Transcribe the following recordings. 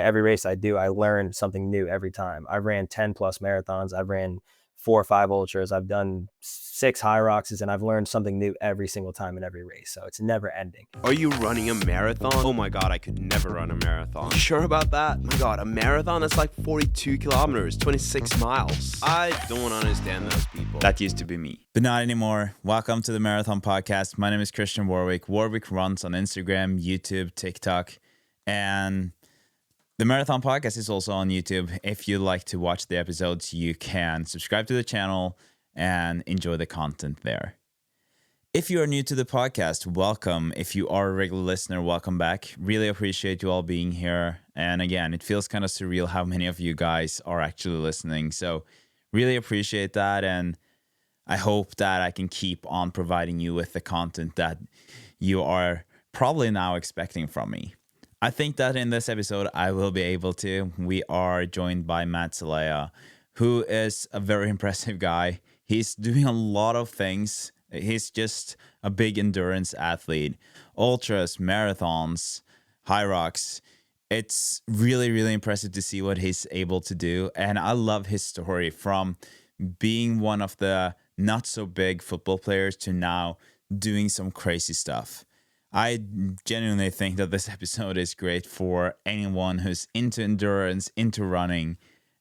Every race I do, I learn something new every time. I've ran 10 plus marathons. I've ran 4 or 5 ultras. I've done 6 HYROXs, and I've learned something new every single time in every race. So it's never ending. Are you running a marathon? Oh my god, I could never run a marathon. You sure about that? My god, a marathon is like 42 kilometers, 26 miles. I don't understand those people. That used to be me. But not anymore. Welcome to the Marathon Podcast. My name is Christian Warwick. Warwick runs on Instagram, YouTube, TikTok, and the Marathon Podcast is also on YouTube. If you like to watch the episodes, you can subscribe to the channel and enjoy the content there. If you are new to the podcast, welcome. If you are a regular listener, welcome back. Really appreciate you all being here. And again, it feels kind of surreal how many of you guys are actually listening. So really appreciate that. And I hope that I can keep on providing you with the content that you are probably now expecting from me. I think that in this episode, I will be able to. We are joined by Matt Zelaya, who is a very impressive guy. He's doing a lot of things. He's just a big endurance athlete. Ultras, marathons, HYROX. It's really, really impressive to see what he's able to do. And I love his story from being one of the not so big football players to now doing some crazy stuff. I genuinely think that this episode is great for anyone who's into endurance, into running,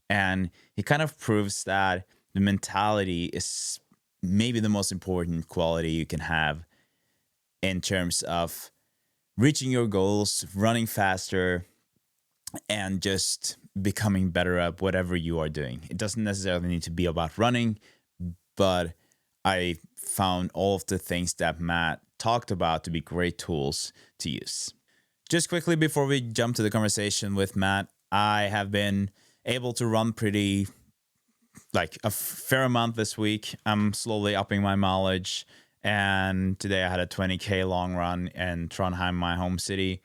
and he kind of proves that the mentality is maybe the most important quality you can have in terms of reaching your goals, running faster, and just becoming better at whatever you are doing. It doesn't necessarily need to be about running, but I found all of the things that Matt talked about to be great tools to use. Just quickly before we jump to the conversation with Matt, I have been able to run pretty a fair amount this week. I'm slowly upping my mileage, and today I had a 20k long run in Trondheim, my home city.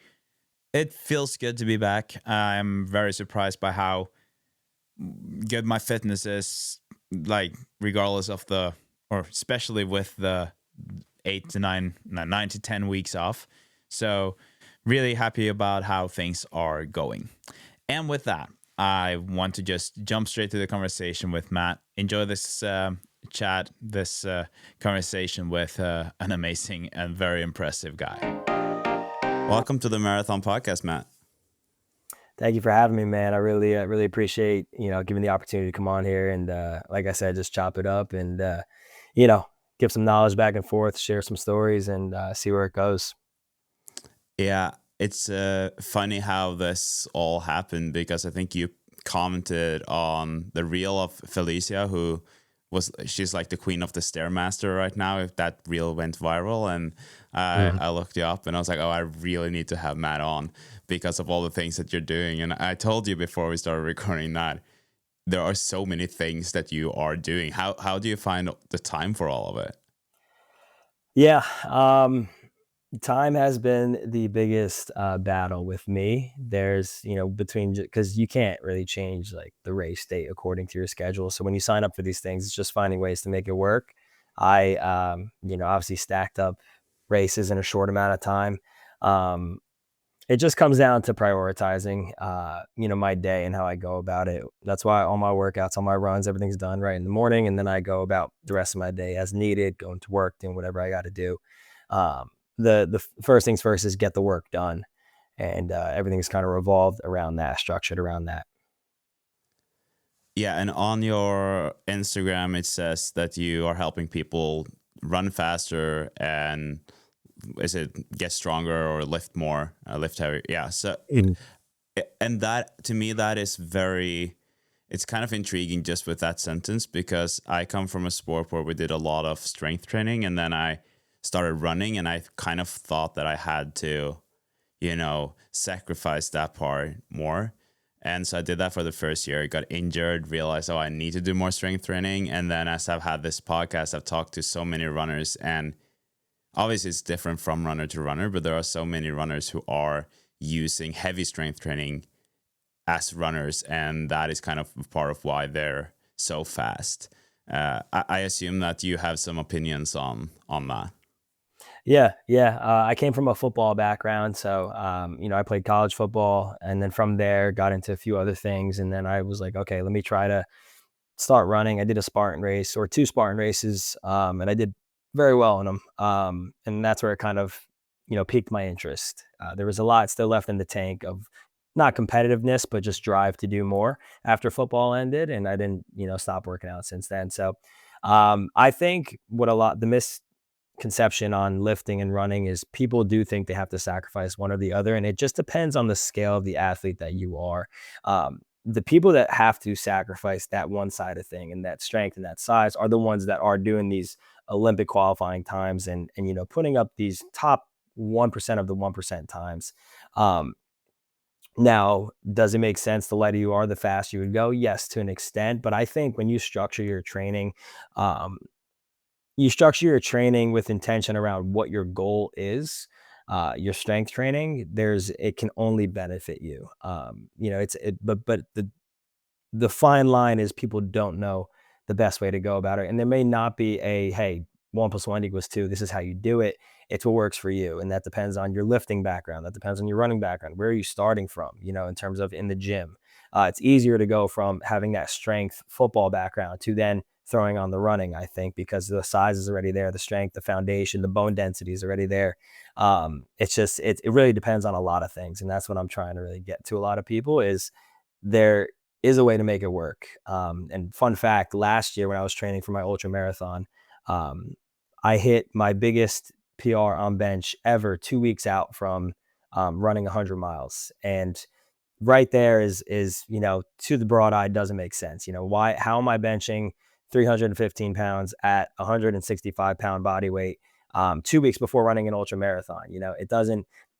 It feels good to be back. I'm very surprised by how good my fitness is, regardless of or especially with the 9 to 10 weeks off. So really happy about how things are going. And with that, I want to just jump straight to the conversation with Matt. Enjoy this chat, this conversation with an amazing and very impressive guy. Welcome to the Marathon Podcast, Matt. Thank you for having me, man. I really appreciate, giving the opportunity to come on here and, like I said, just chop it up and, give some knowledge back and forth, share some stories, and see where it goes. Yeah, it's funny how this all happened, because I think you commented on the reel of Felicia, she's like the queen of the Stairmaster right now, if that reel went viral. And I looked you up and I was like, oh, I really need to have Matt on because of all the things that you're doing. And I told you before we started recording that there are so many things that you are doing. How do you find the time for all of it? Yeah, time has been the biggest battle with me. There's, because you can't really change like the race date according to your schedule. So when you sign up for these things, it's just finding ways to make it work. I, obviously stacked up races in a short amount of time. It just comes down to prioritizing, my day and how I go about it. That's why all my workouts, all my runs, everything's done right in the morning. And then I go about the rest of my day as needed, going to work, doing whatever I got to do. The first things first is get the work done. And everything's kind of revolved around that, structured around that. Yeah, and on your Instagram, it says that you are helping people run faster and get stronger or lift more, lift heavier. Yeah. So, and that to me, that is it's kind of intriguing just with that sentence, because I come from a sport where we did a lot of strength training, and then I started running, and I kind of thought that I had to, sacrifice that part more. And so I did that for the first year, got injured, realized, I need to do more strength training. And then as I've had this podcast, I've talked to so many runners, and obviously it's different from runner to runner, but there are so many runners who are using heavy strength training as runners, and that is kind of part of why they're so fast. I assume that you have some opinions on that. Yeah, yeah. I came from a football background, so I played college football, and then from there got into a few other things, and then I was like, okay, let me try to start running. I did a Spartan race or two Spartan races, and I did very well in them. And that's where it kind of, piqued my interest. There was a lot still left in the tank of not competitiveness, but just drive to do more after football ended, and I didn't, stop working out since then. So, I think what a lot the misconception on lifting and running is people do think they have to sacrifice one or the other, and it just depends on the scale of the athlete that you are. The people that have to sacrifice that one side of thing and that strength and that size are the ones that are doing these Olympic qualifying times and putting up these top 1% of the 1% times. Um, Now, does it make sense the lighter you are, the faster you would go? Yes, to an extent. But I think when um, you structure your training with intention around what your goal is, your strength training, it can only benefit you. But the fine line is people don't know the best way to go about it. And there may not be a, hey, 1 + 1 = 2. This is how you do it. It's what works for you. And that depends on your lifting background. That depends on your running background. Where are you starting from, in terms of in the gym? It's easier to go from having that strength football background to then throwing on the running, I think, because the size is already there, the strength, the foundation, the bone density is already there. It really depends on a lot of things. And that's what I'm trying to really get to a lot of people is there is a way to make it work. And fun fact, last year when I was training for my ultra marathon, um, I hit my biggest PR on bench ever 2 weeks out from running 100 miles. And right there is to the broad eye doesn't make sense. Why? How am I benching 315 pounds at 165-pound body weight 2 weeks before running an ultra marathon?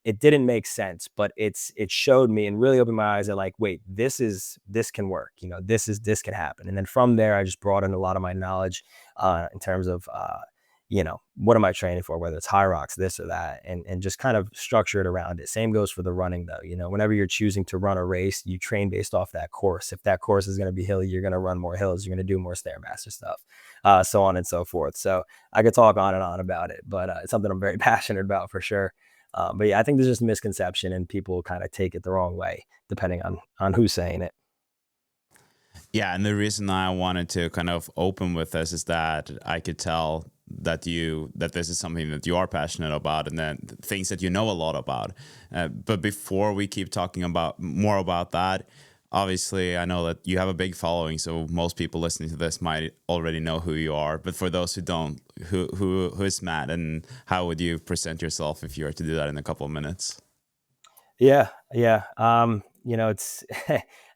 It didn't make sense, but it showed me and really opened my eyes that, like, wait, this can work. This can happen. And then from there, I just brought in a lot of my knowledge in terms of what am I training for, whether it's HYROX, this or that, and just kind of structure it around it. Same goes for the running though. Whenever you're choosing to run a race, you train based off that course. If that course is going to be hilly, you're going to run more hills, you're going to do more Stairmaster stuff, so on and so forth. So I could talk on and on about it, but it's something I'm very passionate about for sure. But yeah, I think there's just a misconception and people kind of take it the wrong way depending on who's saying it. Yeah, and the reason I wanted to kind of open with this is that I could tell that this is something that you are passionate about, and then things that you know a lot about. But before we keep talking about more about that, obviously I know that you have a big following, so most people listening to this might already know who you are. But for those who don't, who is Matt, and how would you present yourself if you were to do that in a couple of minutes? Yeah, yeah. It's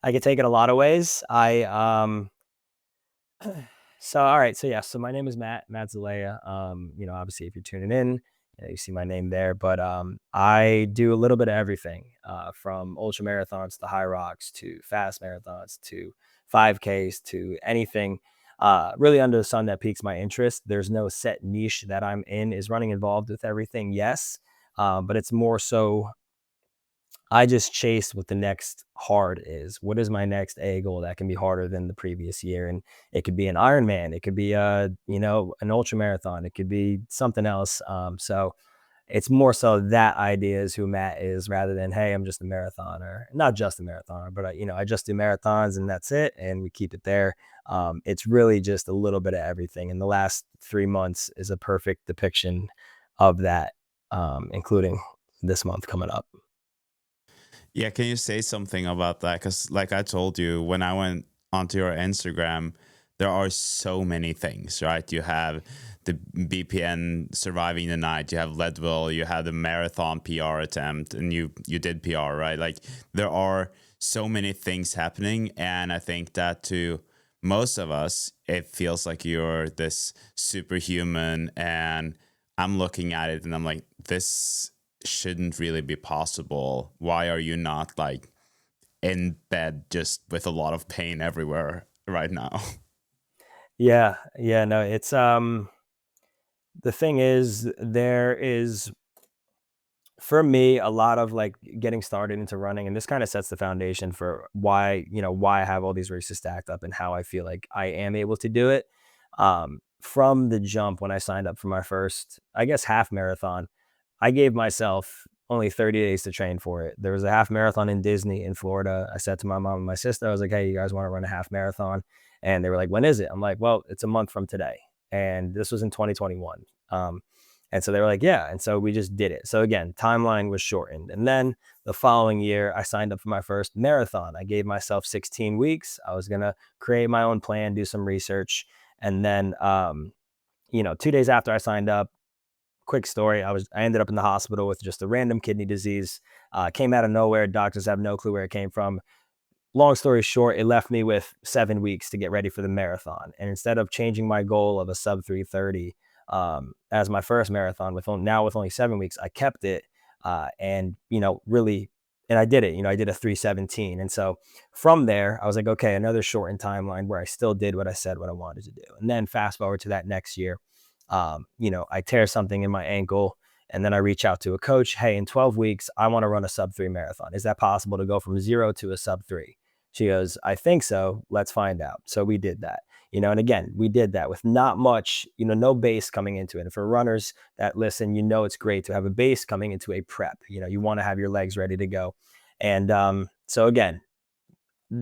I could take it a lot of ways. So all right, so yeah, so my name is Matt Zelaya. Obviously if you're tuning in, you see my name there, but I do a little bit of everything, from ultra marathons to high rocks to fast marathons to 5Ks to anything really under the sun that piques my interest. There's no set niche that I'm in. Is running involved with everything? Yes. But it's more so I just chase what the next hard is. What is my next A goal that can be harder than the previous year? And it could be an Ironman, it could be an ultra marathon, it could be something else. So it's more so that idea is who Matt is rather than, hey, I'm just a marathoner. Not just a marathoner, but I just do marathons and that's it. And we keep it there. It's really just a little bit of everything. And the last 3 months is a perfect depiction of that, including this month coming up. Yeah, can you say something about that? Because, like I told you, when I went onto your Instagram, there are so many things, right? You have the BPN surviving the night, you have Leadville, you have the marathon PR attempt, and you did PR, right? Like there are so many things happening, and I think that to most of us, it feels like you're this superhuman, and I'm looking at it and I'm like, this shouldn't really be possible. Why are you not like in bed just with a lot of pain everywhere right now? Yeah, yeah, no, it's the thing is there is for me a lot of like getting started into running, and this kind of sets the foundation for why I have all these races stacked up and how I feel like I am able to do it. from the jump when I signed up for my first, I guess, half marathon, I gave myself only 30 days to train for it. There was a half marathon in Disney in Florida. I said to my mom and my sister, I was like, hey, you guys want to run a half marathon? And they were like, when is it? I'm like, well, it's a month from today. And this was in 2021. And so they were like, yeah. And so we just did it. So again, timeline was shortened. And then the following year, I signed up for my first marathon. I gave myself 16 weeks. I was going to create my own plan, do some research. And then, 2 days after I signed up, quick story, I ended up in the hospital with just a random kidney disease. Came out of nowhere. Doctors have no clue where it came from. Long story short, it left me with 7 weeks to get ready for the marathon. And instead of changing my goal of a sub 3:30 as my first marathon, with only 7 weeks, I kept it, and really, and I did it. I did a 3:17, and so from there, I was like, okay, another shortened timeline where I still did what I said what I wanted to do. And then fast forward to that next year, I tear something in my ankle. And then I reach out to a coach. Hey, in 12 weeks, I want to run a sub 3 marathon. Is that possible to go from 0 to a sub 3? She goes, I think so. Let's find out. So we did that, and again, we did that with not much, no base coming into it. And for runners that listen, it's great to have a base coming into a prep. You want to have your legs ready to go. And so again,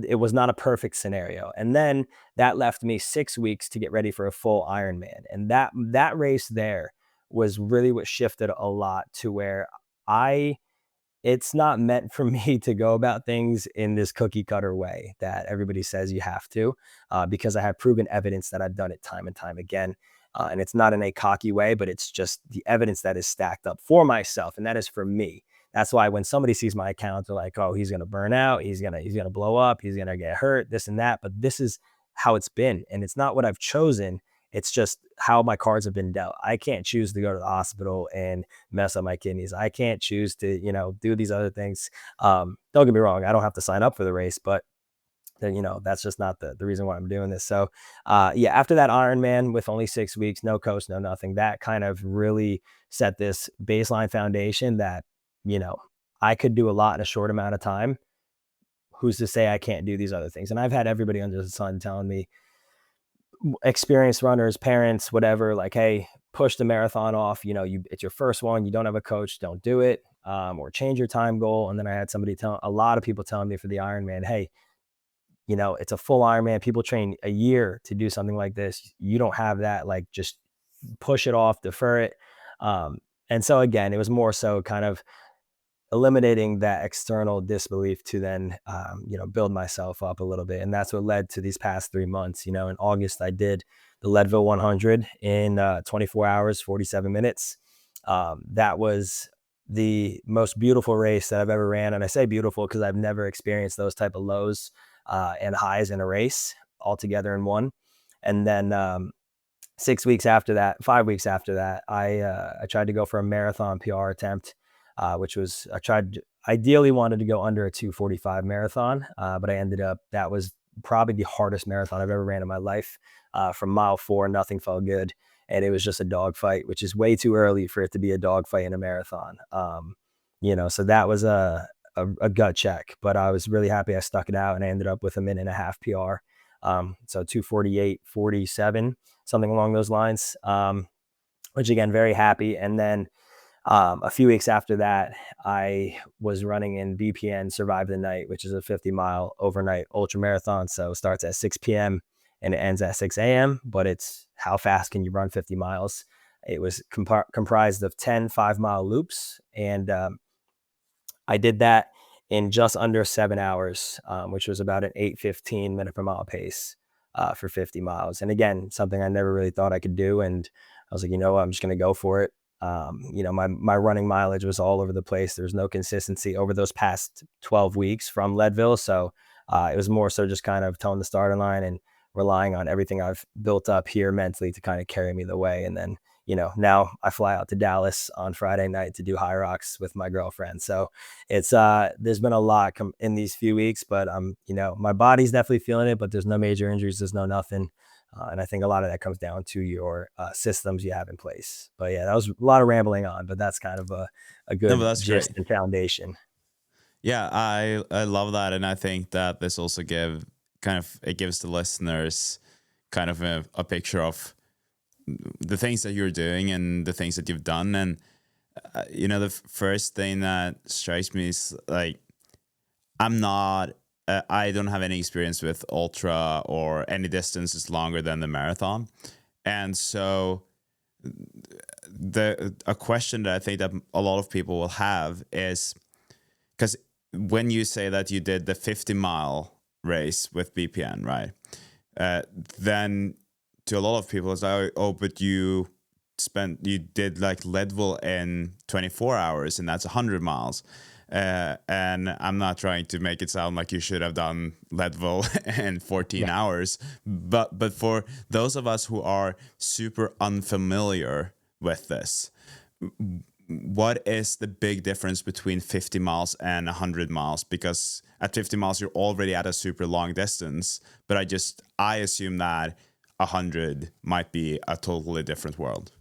it was not a perfect scenario. And then that left me 6 weeks to get ready for a full Ironman. And that race there was really what shifted a lot to where I it's not meant for me to go about things in this cookie cutter way that everybody says you have to, because I have proven evidence that I've done it time and time again. And it's not in a cocky way, but it's just the evidence that is stacked up for myself. And that is for me. That's why when somebody sees my account, they're like, oh, he's going to burn out. He's going to blow up. He's going to get hurt, this and that. But this is how it's been. And it's not what I've chosen. It's just how my cards have been dealt. I can't choose to go to the hospital and mess up my kidneys. I can't choose to, do these other things. Don't get me wrong. I don't have to sign up for the race, but that's just not the reason why I'm doing this. So, yeah, after that Ironman with only 6 weeks, no coach, no nothing, that kind of really set this baseline foundation that, I could do a lot in a short amount of time. Who's to say I can't do these other things? And I've had everybody under the sun telling me, experienced runners, parents, whatever, like, hey, push the marathon off. It's your first one. You don't have a coach, don't do it, or change your time goal. And then I had a lot of people telling me for the Ironman, hey, it's a full Ironman. People train a year to do something like this. You don't have that. Like, just push it off, defer it. And so again, it was more so kind of eliminating that external disbelief to then, build myself up a little bit. And that's what led to these past 3 months. In August, I did the Leadville 100 in 24 hours, 47 minutes. That was the most beautiful race that I've ever ran. And I say beautiful because I've never experienced those type of lows and highs in a race all together in one. And then 5 weeks after that, I tried to go for a marathon PR attempt, which was, ideally wanted to go under a 2:45 marathon, but that was probably the hardest marathon I've ever ran in my life. From mile 4, nothing felt good. And it was just a dogfight, which is way too early for it to be a dogfight in a marathon. So that was a gut check, but I was really happy I stuck it out, and I ended up with a minute and a half PR. So 2:48:47, something along those lines, which again, very happy. And then a few weeks after that, I was running in BPN Survive the Night, which is a 50-mile overnight ultra marathon. So it starts at 6 p.m. and it ends at 6 a.m., but it's how fast can you run 50 miles? It was comprised of 10 5-mile loops. And I did that in just under 7 hours, which was about an 8:15 minute per mile pace for 50 miles. And again, something I never really thought I could do. And I was like, what, I'm just going to go for it. My running mileage was all over the place. There's no consistency over those past 12 weeks from Leadville. So it was more so just kind of towing the starting line and relying on everything I've built up here mentally to kind of carry me the way. And then, now I fly out to Dallas on Friday night to do HYROX with my girlfriend. So it's, there's been a lot in these few weeks, but my body's definitely feeling it, but there's no major injuries. There's no nothing. And I think a lot of that comes down to your systems you have in place. But yeah, that was a lot of rambling on, but that's kind of a No, good but that's gist great. and foundation. Yeah, I love that, and I think that this also gives the listeners kind of a picture of the things that you're doing and the things that you've done. And the first thing that strikes me is like I'm not. I don't have any experience with ultra or any distances longer than the marathon, and so a question that I think that a lot of people will have is because when you say that you did the 50-mile race with BPN, right? Then to a lot of people it's like, oh, but you did like Leadville in 24 hours and that's 100 miles. And I'm not trying to make it sound like you should have done Leadville in 14 Yeah. hours, but for those of us who are super unfamiliar with this, what is the big difference between 50 miles and 100 miles? Because at 50 miles you're already at a super long distance, but I assume that 100 might be a totally different world.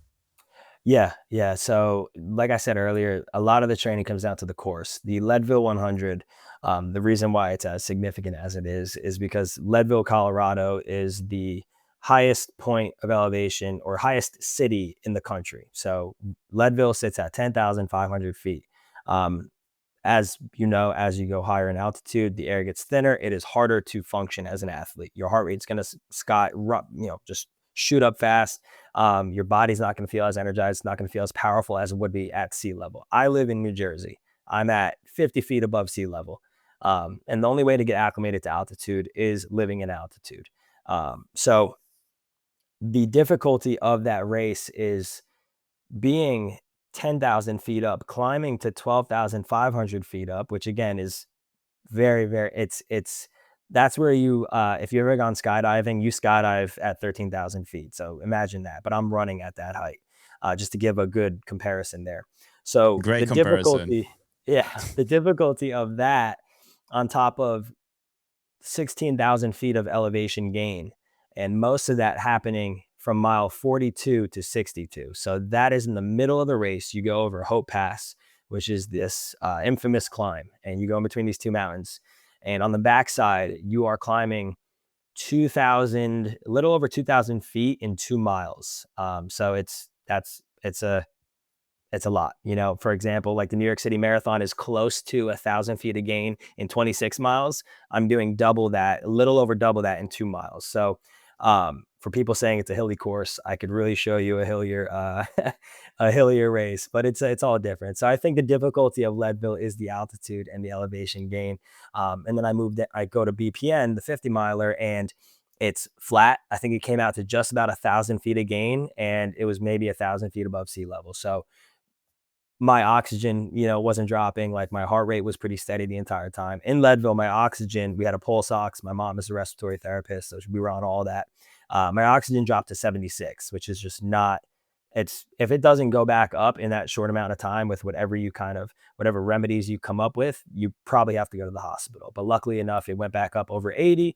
Yeah. So, like I said earlier, a lot of the training comes down to the course. The Leadville 100, the reason why it's as significant as it is because Leadville, Colorado is the highest point of elevation or highest city in the country. So, Leadville sits at 10,500 feet. Um, as you know, as you go higher in altitude, the air gets thinner. It is harder to function as an athlete. Your heart rate's going to just shoot up fast. Your body's not going to feel as energized. It's not going to feel as powerful as it would be at sea level. I live in New Jersey. I'm at 50 feet above sea level. And the only way to get acclimated to altitude is living in altitude. So the difficulty of that race is being 10,000 feet up, climbing to 12,500 feet up, which again is very, very, that's where if you've ever gone skydiving, you skydive at 13,000 feet. So imagine that, but I'm running at that height, just to give a good comparison there. So Great comparison. the difficulty of that on top of 16,000 feet of elevation gain, and most of that happening from mile 42 to 62. So that is in the middle of the race. You go over Hope Pass, which is this infamous climb, and you go in between these two mountains. And on the backside, you are climbing 2,000, a little over 2,000 feet in 2 miles. So it's a lot. For example, like the New York City Marathon is close to 1,000 feet of gain in 26 miles. I'm doing double that, a little over double that in 2 miles. So for people saying it's a hilly course, I could really show you a hillier a hillier race, but it's all different. So I think the difficulty of Leadville is the altitude and the elevation gain. And then I go to BPN, the 50 miler, and it's flat. I think it came out to just about 1,000 feet of gain, and it was maybe 1,000 feet above sea level. So my oxygen, wasn't dropping. Like my heart rate was pretty steady the entire time. In Leadville, my oxygen, we had a pulse ox. My mom is a respiratory therapist, so we were on all that. My oxygen dropped to 76, which is just not, if it doesn't go back up in that short amount of time with whatever remedies you come up with, you probably have to go to the hospital. But luckily enough, it went back up over 80,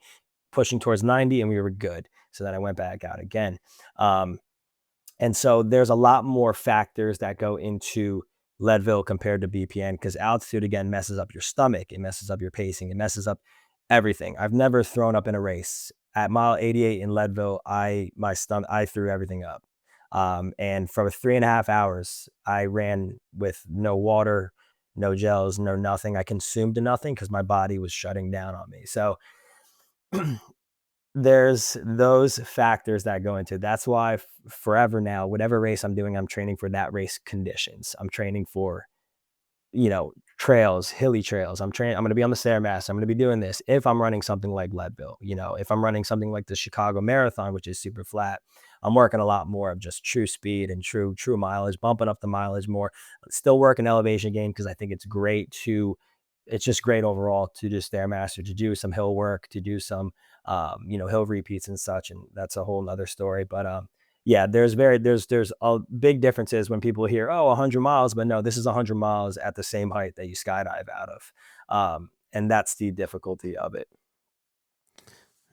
pushing towards 90, and we were good. So then I went back out again. And so there's a lot more factors that go into Leadville compared to BPN, because altitude, again, messes up your stomach. It messes up your pacing. It messes up everything. I've never thrown up in a race. At mile 88 in Leadville, I threw everything up. And for 3.5 hours, I ran with no water, no gels, no nothing. I consumed nothing because my body was shutting down on me. So there's those factors that go into it. That's why forever now, whatever race I'm doing, I'm training for that race conditions. I'm training for, trails, hilly trails. I'm going to be on the Stairmaster. I'm going to be doing this. If I'm running something like Leadville, if I'm running something like the Chicago Marathon, which is super flat, I'm working a lot more of just true speed and true mileage, bumping up the mileage more. Still working elevation gain because I think it's just great overall to do Stairmaster, to do some hill work, to do some hill repeats and such, and that's a whole nother story. But yeah, there's a big differences when people hear, 100 miles, but no, this is 100 miles at the same height that you skydive out of, and that's the difficulty of it.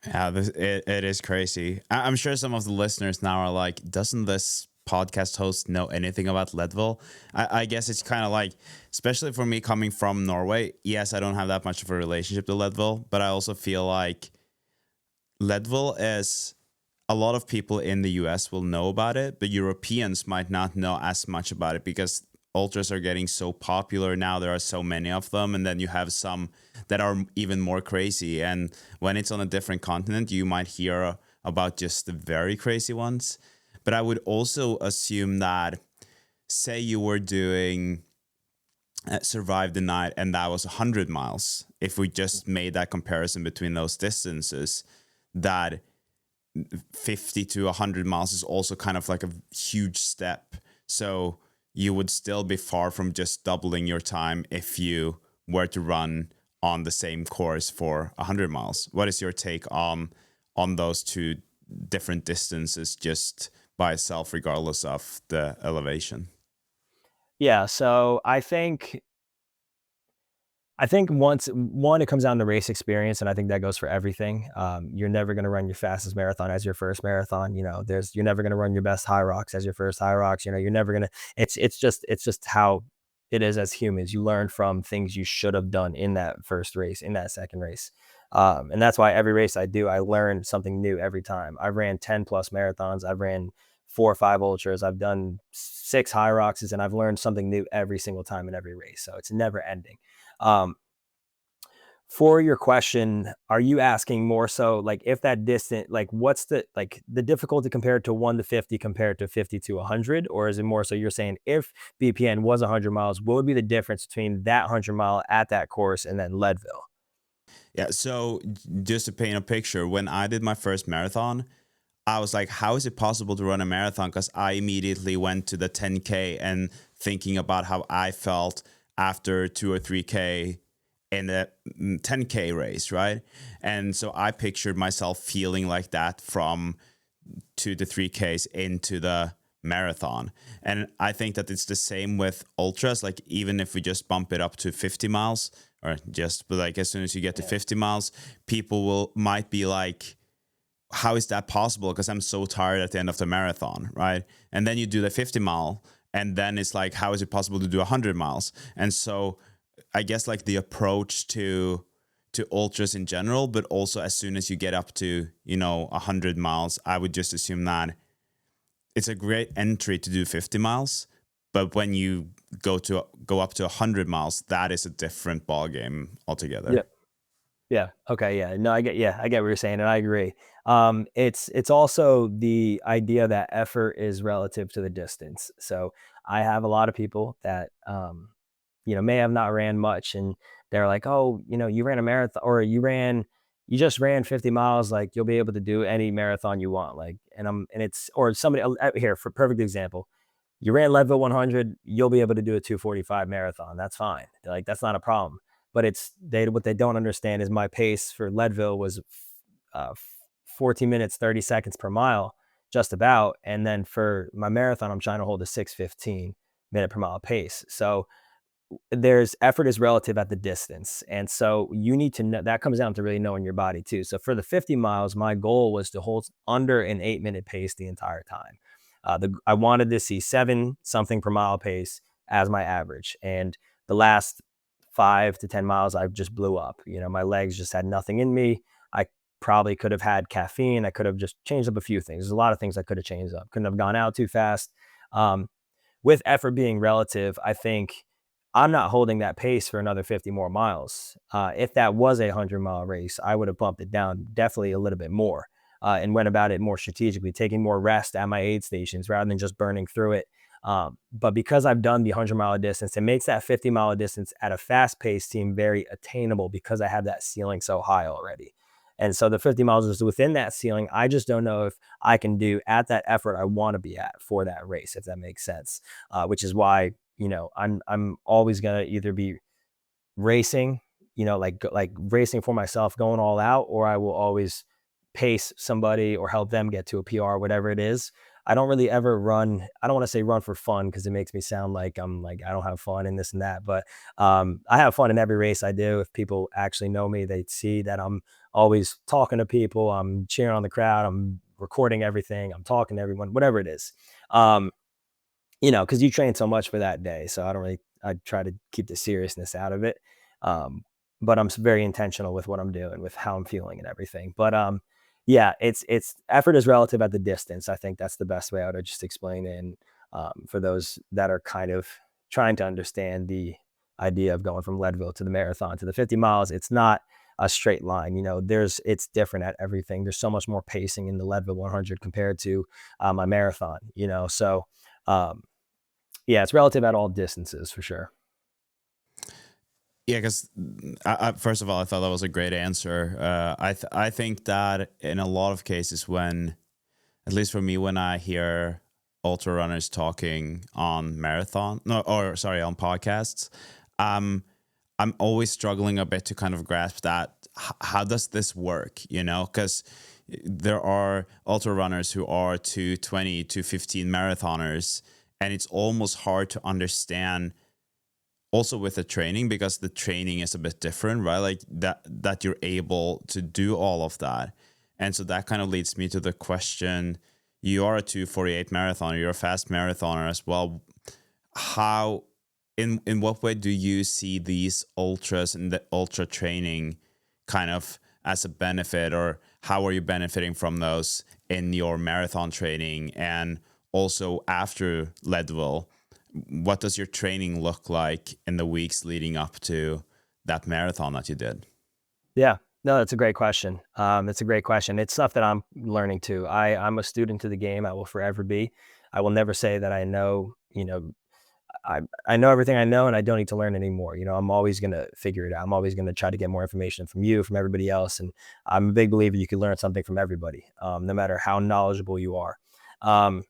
Yeah, it is crazy. I'm sure some of the listeners now are like, doesn't this podcast host know anything about Leadville? I guess it's kind of like, especially for me coming from Norway, yes, I don't have that much of a relationship to Leadville, but I also feel like Leadville is a lot of people in the US will know about it, but Europeans might not know as much about it because ultras are getting so popular now. There are so many of them, and then you have some that are even more crazy. And when it's on a different continent, you might hear about just the very crazy ones. But I would also assume that, say you were doing Survive the Night and that was 100 miles, if we just made that comparison between those distances, that 50 to 100 miles is also kind of like a huge step. So you would still be far from just doubling your time if you were to run on the same course for 100 miles. What is your take on those two different distances just by itself, regardless of the elevation? Yeah, so I think once one, it comes down to race experience, and I think that goes for everything. You're never going to run your fastest marathon as your first marathon. You're never going to run your best HYROX as your first HYROX. You're never going to. It's just how it is as humans. You learn from things you should have done in that first race, in that second race, and that's why every race I do, I learn something new every time. I've ran 10+ marathons. I've ran 4 or 5 ultras. I've done 6 HYROXs, and I've learned something new every single time in every race. So it's never ending. Um, for your question, are you asking more so like if that distance, like what's the difficulty compared to 1 to 50 compared to 50 to 100? Or is it more so you're saying if BPN was 100 miles, what would be the difference between that 100-mile at that course and then Leadville? Yeah, so just to paint a picture, when I did my first marathon, I was like, how is it possible to run a marathon? Because I immediately went to the 10K and thinking about how I felt after 2 or 3K in the 10K race, right? And so I pictured myself feeling like that from 2 to 3Ks into the marathon. And I think that it's the same with ultras. Like, even if we just bump it up to 50 miles, or just but like as soon as you get to 50 miles, people might be like, how is that possible? Because I'm so tired at the end of the marathon, right? And then you do the 50 mile, and then it's like, how is it possible to do 100 miles? And so I guess like the approach to ultras in general, but also as soon as you get up to 100 miles, I would just assume that it's a great entry to do 50 miles, but when you go up to 100 miles, that is a different ball game Yeah. altogether. Yeah. Okay. Yeah. No, I get what you're saying, and I agree. It's also the idea that effort is relative to the distance. So I have a lot of people that may have not ran much, and they're like, oh, you ran a marathon, or you just ran 50 miles, like you'll be able to do any marathon you want. Like, and it's, or somebody here, for perfect example, you ran Leadville 100, you'll be able to do a 2:45 marathon. That's fine. Like, that's not a problem. But what they don't understand is my pace for Leadville was 14 minutes 30 seconds per mile, just about. And then for my marathon, I'm trying to hold a 6:15 minute per mile pace. So there's effort is relative at the distance. And so you need to know, that comes down to really knowing your body too. So for the 50 miles, my goal was to hold under an 8-minute pace the entire time. I wanted to see 7 something per mile pace as my average. And the last 5 to 10 miles, I just blew up. My legs just had nothing in me. I probably could have had caffeine. I could have just changed up a few things. There's a lot of things I could have changed up. Couldn't have gone out too fast. Um, with effort being relative, I think I'm not holding that pace for another 50 more miles. If that was a 100-mile race, I would have bumped it down definitely a little bit more, and went about it more strategically, taking more rest at my aid stations rather than just burning through it. But because I've done the 100-mile distance, it makes that 50-mile distance at a fast pace seem very attainable because I have that ceiling so high already. And so the 50 miles is within that ceiling. I just don't know if I can do at that effort I want to be at for that race, if that makes sense. Which is why I'm always gonna either be racing, like racing for myself, going all out, or I will always pace somebody or help them get to a PR, whatever it is. I don't really ever run. I don't want to say run for fun because it makes me sound like I'm like I don't have fun and this and that. But I have fun in every race I do. If people actually know me, they see that I'm always talking to people. I'm cheering on the crowd. I'm recording everything. I'm talking to everyone, whatever it is. Um, because you train so much for that day. So I try to keep the seriousness out of it. Um, but I'm very intentional with what I'm doing, with how I'm feeling and everything. But Yeah, it's effort is relative at the distance. I think that's the best way I would just explain it. And for those that are kind of trying to understand the idea of going from Leadville to the marathon to the 50 miles, it's not a straight line. It's different at everything. There's so much more pacing in the Leadville 100 compared to my marathon. So um, yeah, it's relative at all distances for sure. Yeah, because first of all, I thought that was a great answer. I think that in a lot of cases, when at least for me, when I hear ultra runners talking on marathon, no, or sorry, on podcasts, um, I'm always struggling a bit to kind of grasp that. How does this work? Because there are ultra runners who are 220 to 15 marathoners, and it's almost hard to understand also with the training, because the training is a bit different, right? Like that you're able to do all of that. And so that kind of leads me to the question, you are a 2:48 marathoner, you're a fast marathoner as well. How in what way do you see these ultras and the ultra training kind of as a benefit, or how are you benefiting from those in your marathon training? And also after Leadville, what does your training look like in the weeks leading up to that marathon that you did? Yeah. No, that's a great question. It's a great question. It's stuff that I'm learning too. I'm a student to the game. I will forever be. I will never say that I know, I know everything I know and I don't need to learn anymore. I'm always going to figure it out. I'm always going to try to get more information from you, from everybody else. And I'm a big believer you can learn something from everybody, no matter how knowledgeable you are. Um,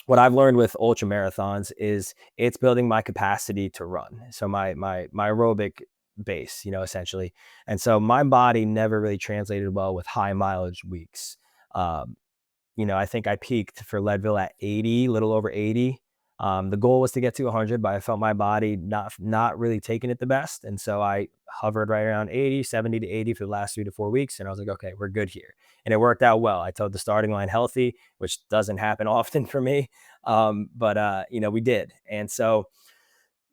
what I've learned with ultra marathons is it's building my capacity to run. So my aerobic base, essentially. And so my body never really translated well with high mileage weeks. Um, I think I peaked for Leadville at 80, little over 80. The goal was to get to 100, but I felt my body not really taking it the best. And so I hovered right around 80, 70 to 80 for the last 3 to 4 weeks. And I was like, okay, we're good here. And it worked out well. I towed the starting line healthy, which doesn't happen often for me. But we did. And so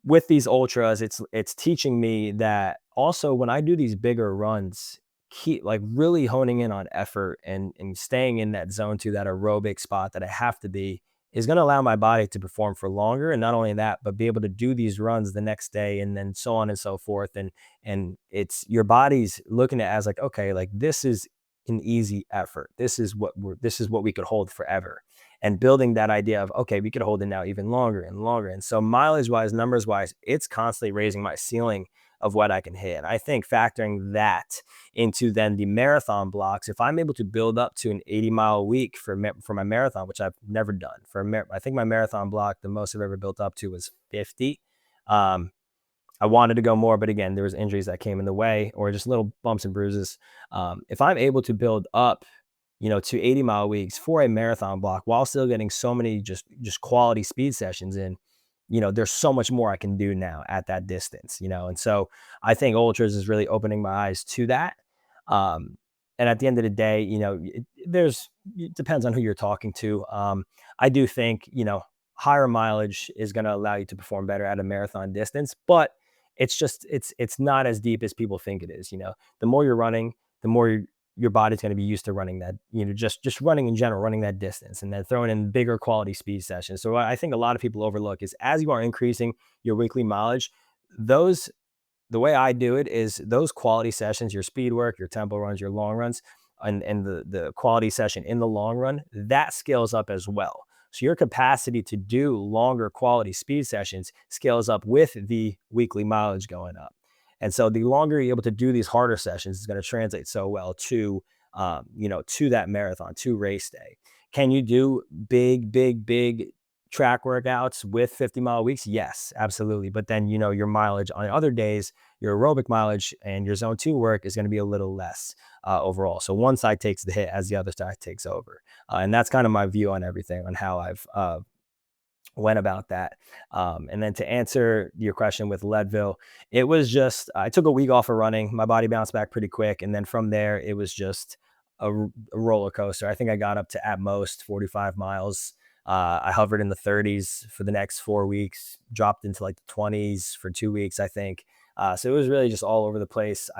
with these ultras, it's teaching me that also when I do these bigger runs, keep like really honing in on effort and staying in that zone to that aerobic spot that I have to be is going to allow my body to perform for longer. And not only that, but be able to do these runs the next day and then so on and so forth. And it's your body's looking at it as like, okay, like this is an easy effort. This is what we could hold forever, and building that idea of, okay, we could hold it now even longer and longer. And so mileage wise, numbers wise, it's constantly raising my ceiling of what I can hit. And I think factoring that into then the marathon blocks, if I'm able to build up to an 80-mile week for my marathon, which I've never done I think my marathon block, the most I've ever built up to was 50. Um, I wanted to go more, but again, there was injuries that came in the way or just little bumps and bruises. If I'm able to build up, to 80-mile weeks for a marathon block while still getting so many just quality speed sessions in, there's so much more I can do now at that distance, and so I think ultras is really opening my eyes to that. Um, and at the end of the day, it depends on who you're talking to. I do think, higher mileage is going to allow you to perform better at a marathon distance, but it's not as deep as people think it is. The more you're running, the more your body's going to be used to running that, just running in general, running that distance, and then throwing in bigger quality speed sessions. So what I think a lot of people overlook is as you are increasing your weekly mileage, those the way I do it is those quality sessions, your speed work, your tempo runs, your long runs, and the quality session in the long run, that scales up as well. So your capacity to do longer quality speed sessions scales up with the weekly mileage going up. And so the longer you're able to do these harder sessions is going to translate so well to that marathon, to race day. Can you do big track workouts with 50-mile weeks? Yes, absolutely. But then, your mileage on other days, your aerobic mileage and your zone two work is going to be a little less overall. So one side takes the hit as the other side takes over. And that's kind of my view on everything, on how I've went about that. And then to answer your question with Leadville, it was just, I took a week off of running. My body bounced back pretty quick. And then from there, it was just a roller coaster. I think I got up to at most 45 miles. I hovered in the 30s for the next 4 weeks, dropped into like the 20s for 2 weeks, I think. So it was really just all over the place.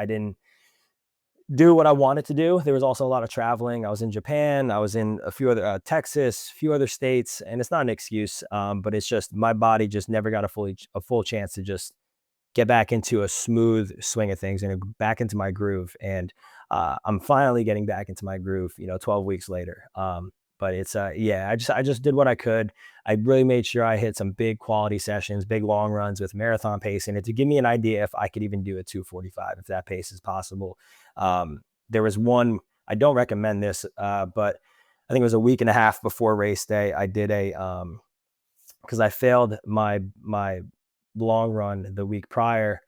do what I wanted to do. There was also a lot of traveling. I was in Japan. I was in a few other Texas, a few other states, and it's not an excuse, but it's just my body just never got a full chance to just get back into a smooth swing of things and back into my groove. And I'm finally getting back into my groove, 12 weeks later. But it's yeah, I just did what I could. I really made sure I hit some big quality sessions, big long runs with marathon pacing, and to give me an idea if I could even do a 2:45, if that pace is possible. There was one, I don't recommend this, but I think it was a week and a half before race day. I did because I failed my long run the week prior.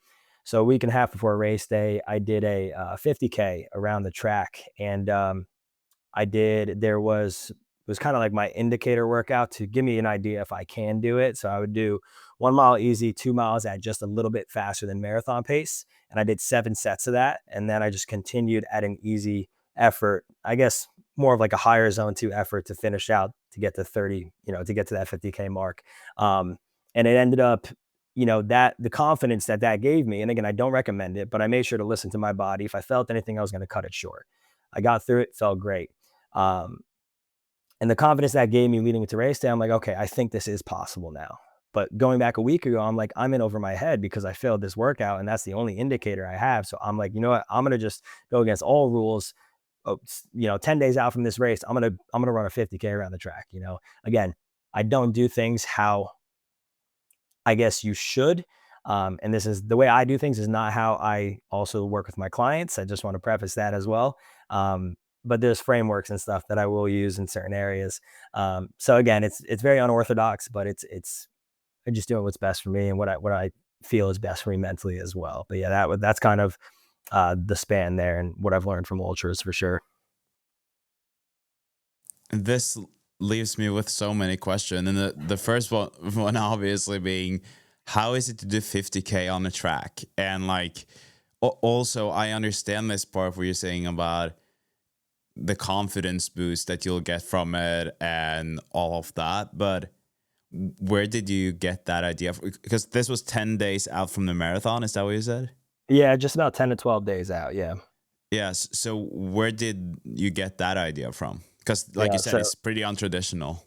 So a week and a half before race day, I did a 50K around the track, and there was kind of like my indicator workout to give me an idea if I can do it. So I would do 1 mile easy, 2 miles at just a little bit faster than marathon pace. And I did 7 sets of that. And then I just continued at an easy effort, I guess more of like a higher zone 2 effort to finish out to get to 30, to get to that 50K mark. Um, and it ended up, that the confidence that that gave me. And again, I don't recommend it, but I made sure to listen to my body. If I felt anything, I was going to cut it short. I got through it, felt great. Um, and the confidence that gave me leading into race day, I'm like, okay, I think this is possible now. But going back a week ago, I'm like, I'm in over my head because I failed this workout, and that's the only indicator I have. So I'm like, you know what? I'm gonna just go against all rules. 10 days out from this race, I'm gonna run a 50K around the track. Again, I don't do things how I guess you should. And this is the way I do things is not how I also work with my clients. I just want to preface that as well. But there's frameworks and stuff that I will use in certain areas. So again, it's very unorthodox, but it's I just doing what's best for me and what I feel is best for me mentally as well. But yeah, that's kind of the span there and what I've learned from ultras for sure. This leaves me with so many questions. And the first one obviously being, how is it to do 50K on a track? And like, also, I understand this part where you're saying about the confidence boost that you'll get from it and all of that. But where did you get that idea? Because this was 10 days out from the marathon. Is that what you said? Yeah, just about 10 to 12 days out. Yeah. Yes. So where did you get that idea from? Because like Yeah. you said, So it's pretty untraditional.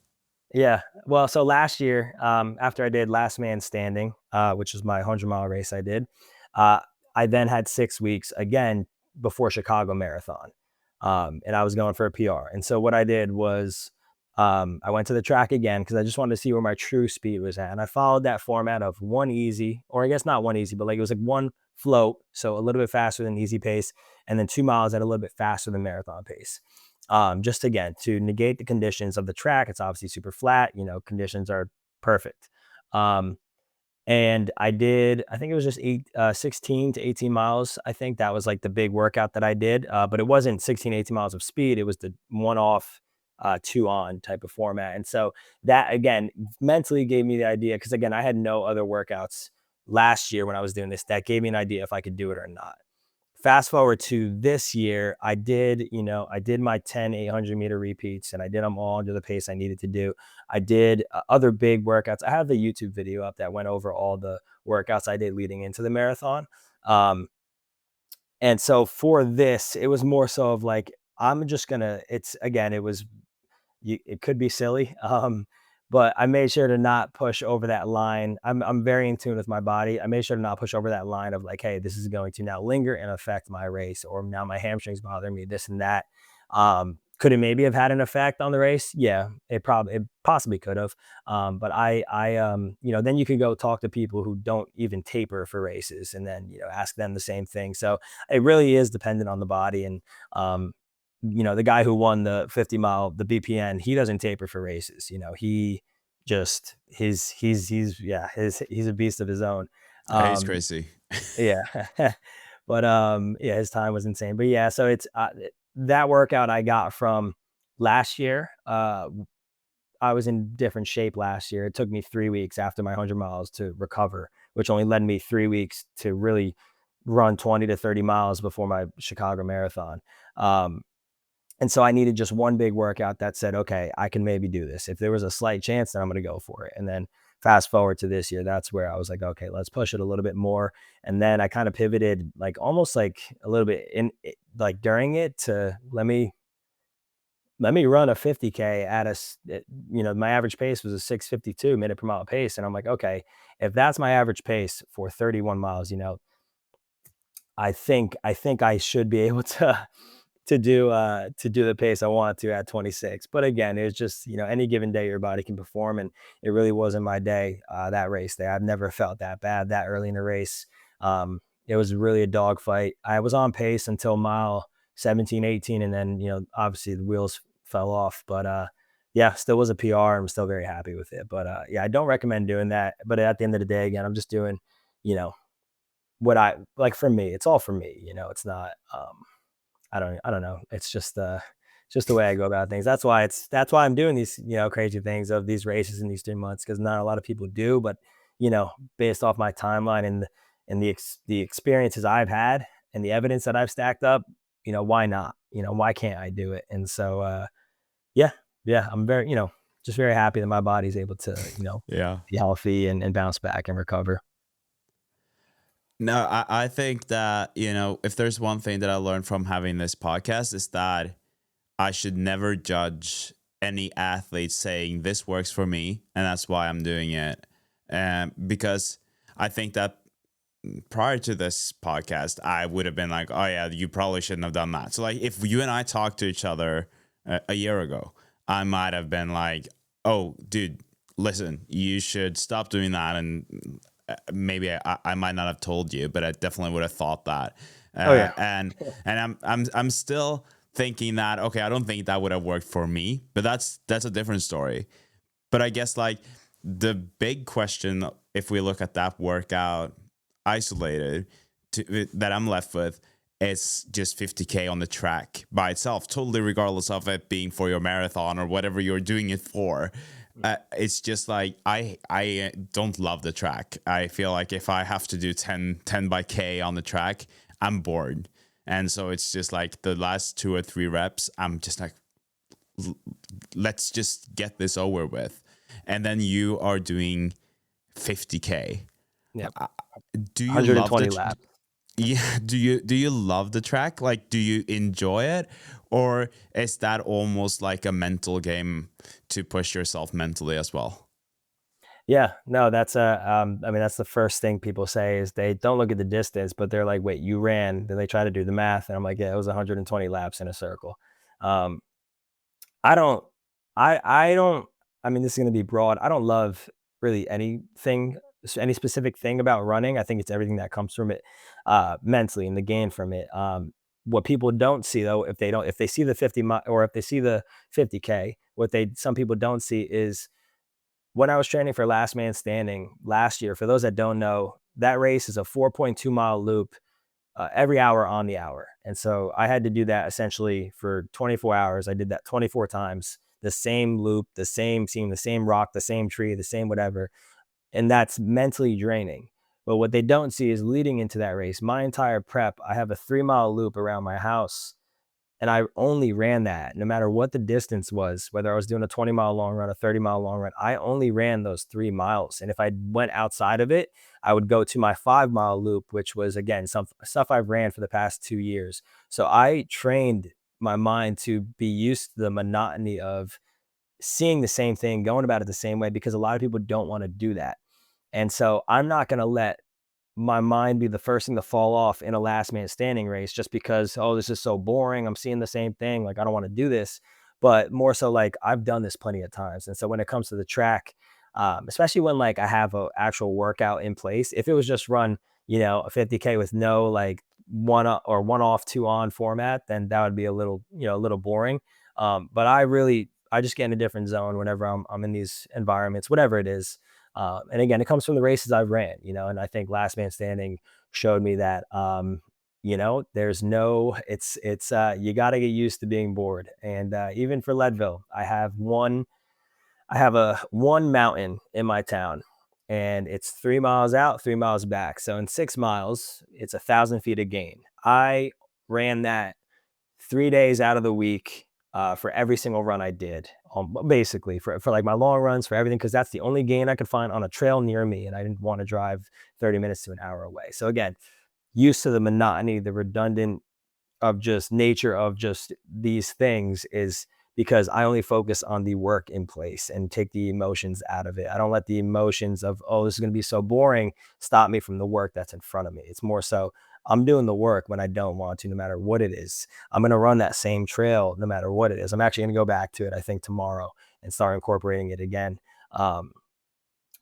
yeah. Well, so last year, after I did Last Man Standing, which was my 100-mile race I did, uh, I then had 6 weeks again before Chicago Marathon. And I was going for a PR. And so what I did was I went to the track again because I just wanted to see where my true speed was at. And I followed that format of one easy, or I guess not one easy, but like it was like one float. So a little bit faster than easy pace, and then 2 miles at a little bit faster than marathon pace, just again to negate the conditions of the track. It's obviously super flat, conditions are perfect. Um, and I think it was just 16 to 18 miles. I think that was like the big workout that I did. But it wasn't 16, 18 miles of speed. It was the one off, two on type of format. And so that again mentally gave me the idea because again, I had no other workouts last year when I was doing this that gave me an idea if I could do it or not. Fast forward to this year, I did my 10 800-meter repeats and I did them all under the pace I needed to do. I did other big workouts. I have the YouTube video up that went over all the workouts I did leading into the marathon. Um, and so for this, it was more so of like, I'm just gonna, it's again, it could be silly. But I made sure to not push over that line. I'm very in tune with my body. I made sure to not push over that line of like, hey, this is going to now linger and affect my race, or now my hamstrings bother me, this and that. Could it maybe have had an effect on the race? Yeah, it possibly could have. But then you could go talk to people who don't even taper for races, and then ask them the same thing. So it really is dependent on the body. And the guy who won the 50-mile, the BPN, he doesn't taper for races. He just he's a beast of his own. He's Um, crazy. yeah, but yeah, his time was insane. But yeah, so it's that workout I got from last year. I was in different shape last year. It took me 3 weeks after my 100 miles to recover, which only led me 3 weeks to really run 20 to 30 miles before my Chicago Marathon. Um, and so I needed just one big workout that said, okay, I can maybe do this. If there was a slight chance, then I'm going to go for it. And then fast forward to this year, that's where I was like, okay, let's push it a little bit more. And then I kind of pivoted, like almost like a little bit like during it, to let me run a 50K my average pace was a 6:52 minute per mile pace. And I'm like, okay, if that's my average pace for 31 miles, I think I should be able to to do the pace I want to at 26. But again, it's just, any given day your body can perform, and it really wasn't my day, that race day. I've never felt that bad that early in the race. It was really a dogfight. I was on pace until mile 17, 18, and then, obviously the wheels fell off. But yeah, still was a PR. I'm still very happy with it. But yeah, I don't recommend doing that. But at the end of the day, again, I'm just doing, you know, what I like for me. It's all for me, it's not I don't know. It's just the way I go about things. That's why I'm doing these, crazy things of these races in these 3 months, because not a lot of people do. But, based off my timeline and the experiences I've had and the evidence that I've stacked up, why not? Why can't I do it? And so yeah, yeah, I'm very, just very happy that my body's able to, Yeah. be healthy and bounce back and recover. No, I think that, if there's one thing that I learned from having this podcast is that I should never judge any athlete saying this works for me and that's why I'm doing it. Because I think that prior to this podcast, I would have been like, oh yeah, you probably shouldn't have done that. So like if you and I talked to each other a year ago, I might have been like, oh, dude, listen, you should stop doing that. And maybe I might not have told you, but I definitely would have thought that. Oh yeah. And I'm still thinking that, okay, I don't think that would have worked for me, but that's a different story. But I guess like the big question, if we look at that workout isolated, that I'm left with, is just 50K on the track by itself, totally regardless of it being for your marathon or whatever you're doing it for. It's just like I don't love the track. I feel like if I have to do 10 by K on the track, I'm bored. And so it's just like the last 2 or 3 reps, I'm just like, let's just get this over with. And then you are doing 50K. Yeah. Do you love 120 the lap. yeah, do you love the track? Like, do you enjoy it? Or is that almost like a mental game to push yourself mentally as well? Yeah, no, that's the first thing people say is they don't look at the distance, but they're like, wait, you ran. Then they try to do the math. And I'm like, yeah, it was 120 laps in a circle. Um, I don't, I don't, I mean, this is going to be broad. I don't love really anything, any specific thing about running. I think it's everything that comes from it, mentally, and the gain from it. What people don't see though, if they see the 50 mile or if they see the 50K, some people don't see is when I was training for Last Man Standing last year. For those that don't know, that race is a 4.2 mile loop, every hour on the hour. And so I had to do that essentially for 24 hours. I did that 24 times, the same loop, the same scene, the same rock, the same tree, the same whatever. And that's mentally draining. But what they don't see is leading into that race, my entire prep, I have a 3 mile loop around my house. And I only ran that no matter what the distance was, whether I was doing a 20-mile long run, a 30-mile long run, I only ran those 3 miles. And if I went outside of it, I would go to my 5 mile loop, which was again, some stuff I've ran for the past 2 years. So I trained my mind to be used to the monotony of seeing the same thing, going about it the same way, because a lot of people don't want to do that. And so I'm not going to let my mind be the first thing to fall off in a last man standing race just because, oh, this is so boring. I'm seeing the same thing. Like, I don't want to do this. But more so, like, I've done this plenty of times. And so when it comes to the track, especially when like I have a actual workout in place, if it was just run, a 50K with no like one off, two on format, then that would be a little boring. But I just get in a different zone whenever I'm in these environments, whatever it is. And again, it comes from the races I've ran, and I think Last Man Standing showed me that, there's no, you got to get used to being bored. And even for Leadville, I have a one mountain in my town, and it's 3 miles out, 3 miles back. So in 6 miles, it's 1,000 feet of gain. I ran that 3 days out of the week, for every single run I did, basically for like my long runs, for everything, because that's the only gain I could find on a trail near me, and I didn't want to drive 30 minutes to an hour away. So again, used to the monotony, the redundant of just nature of just these things is because I only focus on the work in place and take the emotions out of it. I don't let the emotions of, oh, this is going to be so boring, stop me from the work that's in front of me. It's more so I'm doing the work when I don't want to, no matter what it is. I'm going to run that same trail no matter what it is. I'm actually going to go back to it, I think, tomorrow and start incorporating it again. Um,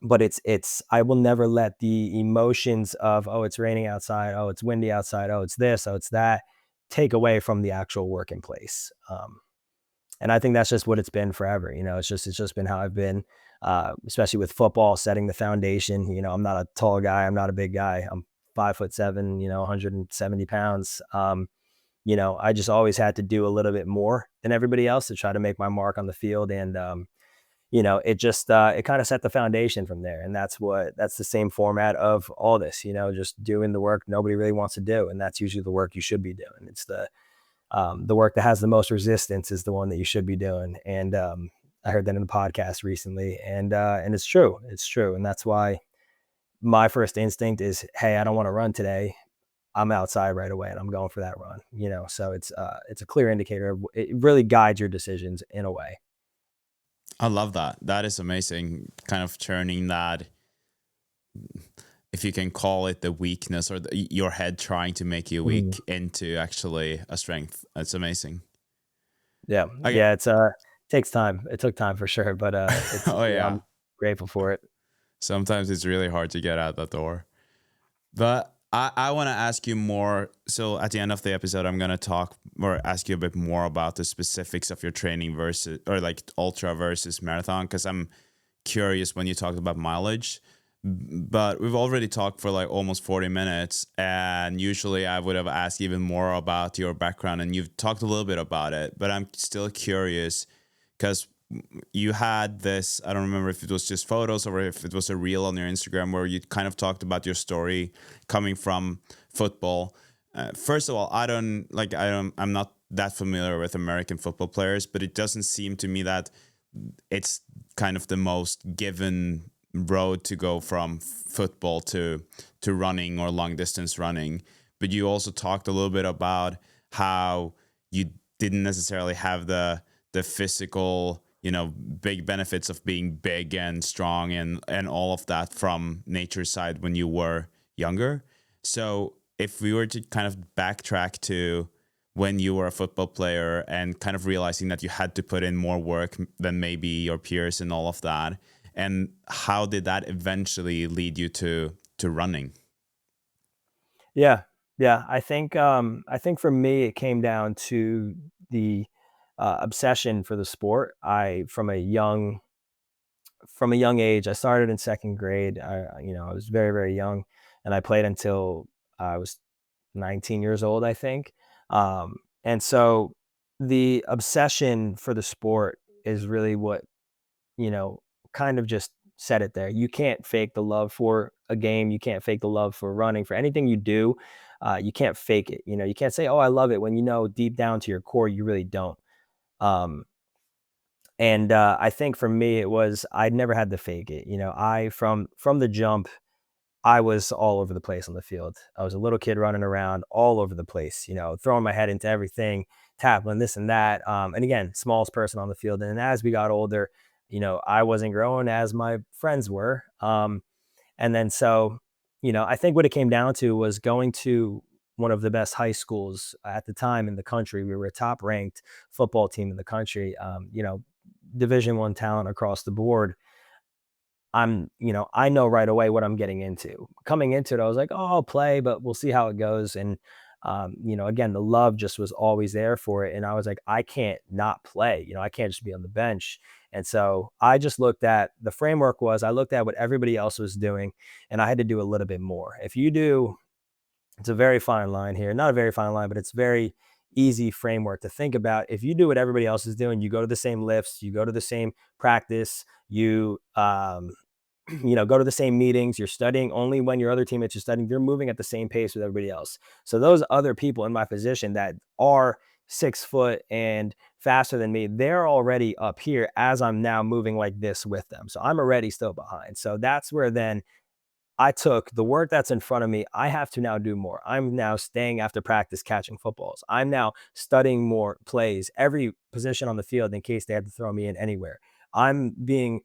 but I will never let the emotions of, oh, it's raining outside, oh, it's windy outside, oh, it's this, oh, it's that, take away from the actual work in place. And I think that's just what it's been forever. It's just been how I've been, especially with football, setting the foundation. I'm not a tall guy, I'm not a big guy, I'm 5'7", 170 pounds. I just always had to do a little bit more than everybody else to try to make my mark on the field. And it kind of set the foundation from there. And that's the same format of all this, just doing the work nobody really wants to do. And that's usually the work you should be doing. It's the work that has the most resistance is the one that you should be doing. And I heard that in a podcast recently, and it's true. It's true. And that's why my first instinct is, hey, I don't want to run today. I'm outside right away and I'm going for that run. So it's a clear indicator of, it really guides your decisions in a way. I love that. That is amazing. Kind of turning that, if you can call it the weakness or your head trying to make you weak, into actually a strength. That's amazing. Yeah. Okay. Yeah. Takes time. It took time for sure, but Oh yeah. I'm grateful for it. Sometimes it's really hard to get out the door. But I want to ask you more. So at the end of the episode, I'm going to talk or ask you a bit more about the specifics of your training versus, or like ultra versus marathon, because I'm curious when you talked about mileage. But we've already talked for like almost 40 minutes. And usually I would have asked even more about your background, and you've talked a little bit about it. But I'm still curious because you had this, I don't remember if it was just photos or if it was a reel on your Instagram where you kind of talked about your story coming from football. First of all, I'm not that familiar with American football players, but it doesn't seem to me that it's kind of the most given road to go from football to running or long distance running. But you also talked a little bit about how you didn't necessarily have the physical, big benefits of being big and strong and all of that from nature's side when you were younger. So if we were to kind of backtrack to when you were a football player and kind of realizing that you had to put in more work than maybe your peers and all of that, and how did that eventually lead you to running? Yeah. Yeah. I think for me, it came down to the obsession for the sport. From a young age, I started in second grade. I was very, very young, and I played until I was 19 years old, I think. And so the obsession for the sport is really what, you know, kind of just set it there. You can't fake the love for a game. You can't fake the love for running, for anything you do. You can't fake it. You can't say, oh, I love it, when deep down to your core, you really don't. Um, and I think for me, it was, I never had to fake it. From the jump, I was all over the place on the field. I was a little kid running around all over the place, throwing my head into everything, tackling this and that. And again, smallest person on the field. And as we got older, I wasn't growing as my friends were. And then so, I think what it came down to was going to one of the best high schools at the time in the country. We were a top ranked football team in the country, Division I talent across the board. I know right away what I'm getting into. Coming into it, I was like, oh, I'll play, but we'll see how it goes. And, again, the love just was always there for it. And I was like, I can't not play. I can't just be on the bench. And so I just looked at the framework I looked at what everybody else was doing, and I had to do a little bit more. It's a very fine line here, not a very fine line, but it's very easy framework to think about. If you do what everybody else is doing, you go to the same lifts, you go to the same practice, you go to the same meetings, you're studying only when your other teammates are studying, you're moving at the same pace with everybody else. So those other people in my position that are 6 foot and faster than me, they're already up here as I'm now moving like this with them. So I'm already still behind. So that's where then I took the work that's in front of me. I have to now do more. I'm now staying after practice catching footballs. I'm now studying more plays, every position on the field in case they had to throw me in anywhere. I'm being,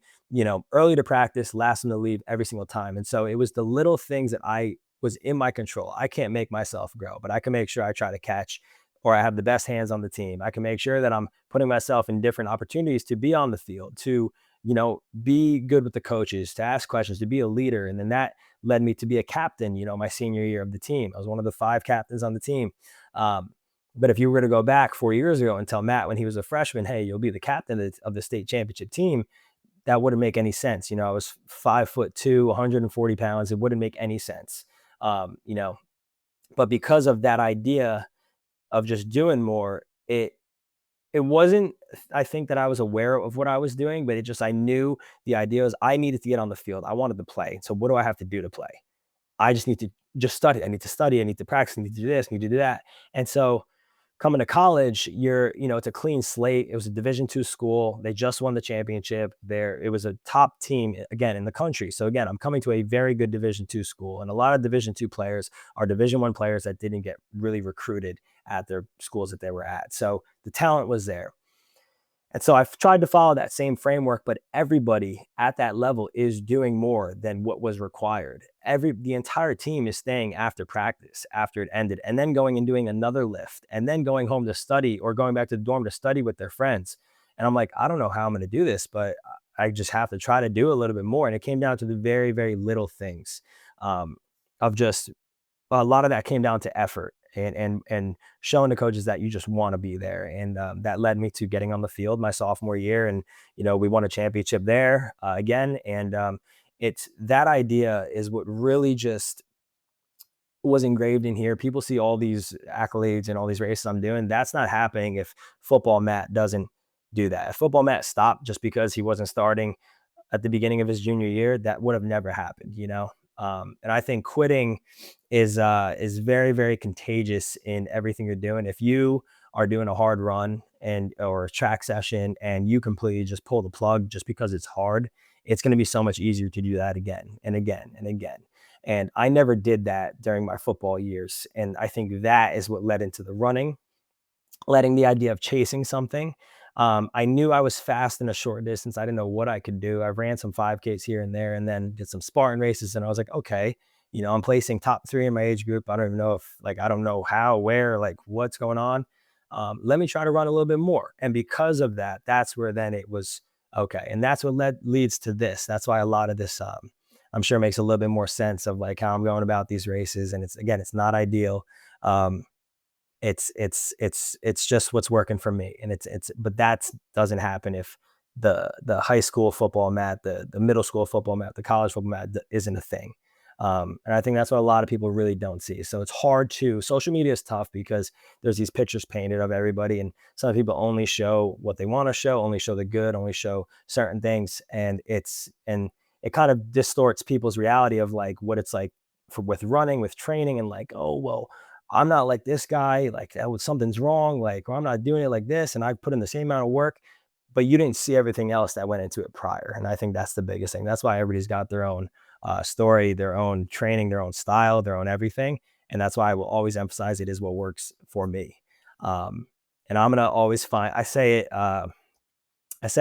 early to practice, last in the leave every single time. And so it was the little things that I was in my control. I can't make myself grow, but I can make sure I try to catch or I have the best hands on the team. I can make sure that I'm putting myself in different opportunities to be on the field, to be good with the coaches, to ask questions, to be a leader. And then that led me to be a captain, my senior year of the team. I was one of the 5 captains on the team. But if you were to go back 4 years ago and tell Matt when he was a freshman, hey, you'll be the captain of the state championship team, that wouldn't make any sense. I was 5'2", 140 pounds. It wouldn't make any sense. Um, you know, but because of that idea of just doing more, it wasn't, I think, that I was aware of what I was doing, but I knew the idea was I needed to get on the field. I wanted to play. So what do I have to do to play? I just need to just study. I need to study. I need to practice. I need to do this. I need to do that. And so coming to college, it's a clean slate. It was a Division II school. They just won the championship there. It was a top team again in the country. So again, I'm coming to a very good Division II school, and a lot of Division II players are Division I players that didn't get really recruited at their schools that they were at. So the talent was there. And so I've tried to follow that same framework, but everybody at that level is doing more than what was required. The entire team is staying after practice, after it ended, and then going and doing another lift, and then going home to study or going back to the dorm to study with their friends. And I'm like, I don't know how I'm going to do this, but I just have to try to do a little bit more. And it came down to the very, very little things, of just a lot of that came down to effort and showing the coaches that you just want to be there. And that led me to getting on the field my sophomore year. And, we won a championship there again. And it's that idea is what really just was engraved in here. People see all these accolades and all these races I'm doing. That's not happening if football Matt doesn't do that. If football Matt stopped just because he wasn't starting at the beginning of his junior year, that would have never happened. And I think quitting is very, very contagious in everything you're doing. If you are doing a hard run or a track session and you completely just pull the plug just because it's hard, it's going to be so much easier to do that again and again and again. And I never did that during my football years. And I think that is what led into the running, letting the idea of chasing something. I knew I was fast in a short distance. I didn't know what I could do. I ran some 5Ks here and there and then did some Spartan races. And I was like, okay, I'm placing top 3 in my age group. I don't even know if I don't know how, where, what's going on. Let me try to run a little bit more. And because of that, that's where then it was okay. And that's what leads to this. That's why a lot of this, I'm sure, makes a little bit more sense of how I'm going about these races. And it's not ideal. It's just what's working for me. And but that doesn't happen if the high school football mat, the middle school football mat, the college football mat isn't a thing. And I think that's what a lot of people really don't see. So it's hard social media is tough because there's these pictures painted of everybody, and some people only show what they want to show, only show the good, only show certain things. And it kind of distorts people's reality of what it's like with running, with training, and oh, well, I'm not like this guy, something's wrong, or I'm not doing it like this, and I put in the same amount of work, but you didn't see everything else that went into it prior. And I think that's the biggest thing. That's why everybody's got their own story, their own training, their own style, their own everything. And that's why I will always emphasize it is what works for me. And I'm going to always I said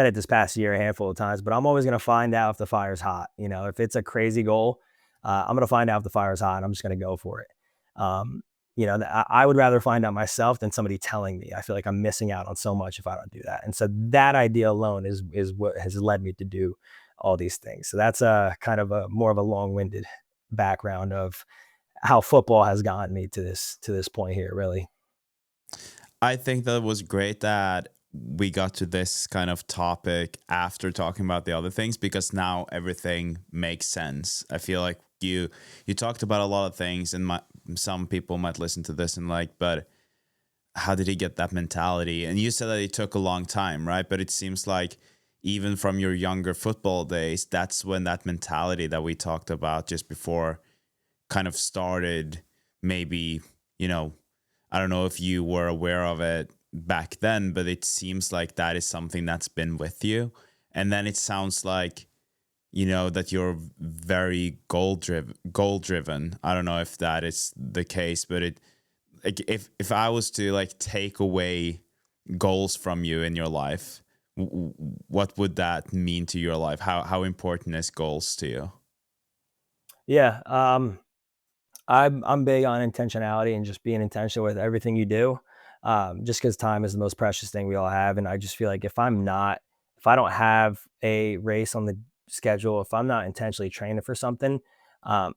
it this past year a handful of times, but I'm always going to find out if the fire's hot. If it's a crazy goal, I'm going to find out if the fire's hot and I'm just going to go for it. I would rather find out myself than somebody telling me. I feel like I'm missing out on so much if I don't do that. And so that idea alone is what has led me to do all these things. So that's a kind of a more of a long-winded background of how football has gotten me to this point here, really. I think that it was great that we got to this kind of topic after talking about the other things, because now everything makes sense. I feel like you talked about a lot of things, and some people might listen to this and but how did he get that mentality? And you said that it took a long time, right? But it seems like even from your younger football days, that's when that mentality that we talked about just before kind of started. Maybe, I don't know if you were aware of it back then, but it seems like that is something that's been with you. And then it sounds like, that you're very goal driven. I don't know if that is the case, but it, like, if I was to like take away goals from you in your life, what would that mean to your life? How important is goals to you? Yeah, I'm big on intentionality and just being intentional with everything you do. Just because time is the most precious thing we all have, and I just feel like if I don't have a race on the schedule, if I'm not intentionally training for something, um,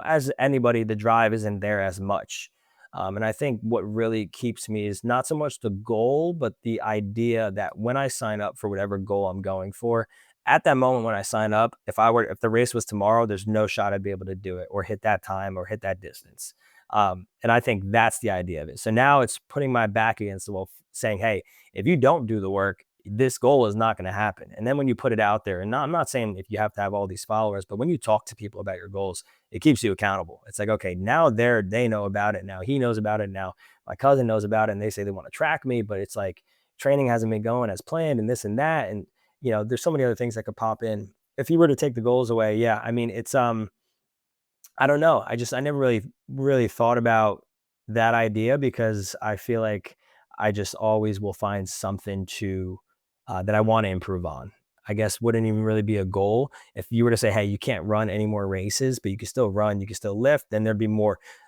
as anybody, the drive isn't there as much. And I think what really keeps me is not so much the goal, but the idea that when I sign up for whatever goal I'm going for, at that moment when I sign up, if the race was tomorrow, there's no shot I'd be able to do it or hit that time or hit that distance. And I think that's the idea of it. So now it's putting my back against the wall, saying, "Hey, if you don't do the work, this goal is not going to happen." And then when you put it out there, and I'm not saying if you have to have all these followers, but when you talk to people about your goals, it keeps you accountable. It's like, okay, now they know about it. Now he knows about it. Now my cousin knows about it, and they say they want to track me, but it's like training hasn't been going as planned, and this and that, and there's so many other things that could pop in. If you were to take the goals away, yeah, I mean, it's I don't know. I never really thought about that idea because I feel like I just always will find something to that I want to improve on. I guess wouldn't even really be a goal. If you were to say, "Hey, you can't run any more races, but you can still run, you can still lift," then there'd be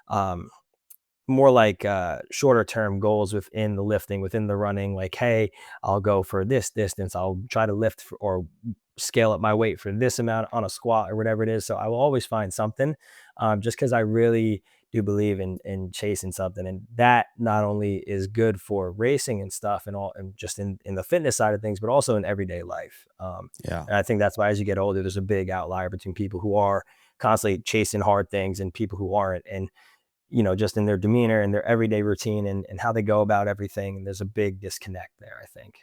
um, more like shorter term goals within the lifting, within the running. Like, hey, I'll go for this distance. I'll try to lift or scale up my weight for this amount on a squat or whatever it is. So I will always find something, just because I really do believe in chasing something, and that not only is good for racing and stuff, and all, and just in the fitness side of things, but also in everyday life. Yeah. And I think that's why as you get older, there's a big outlier between people who are constantly chasing hard things and people who aren't. And just in their demeanor and their everyday routine and how they go about everything. There's a big disconnect there, I think.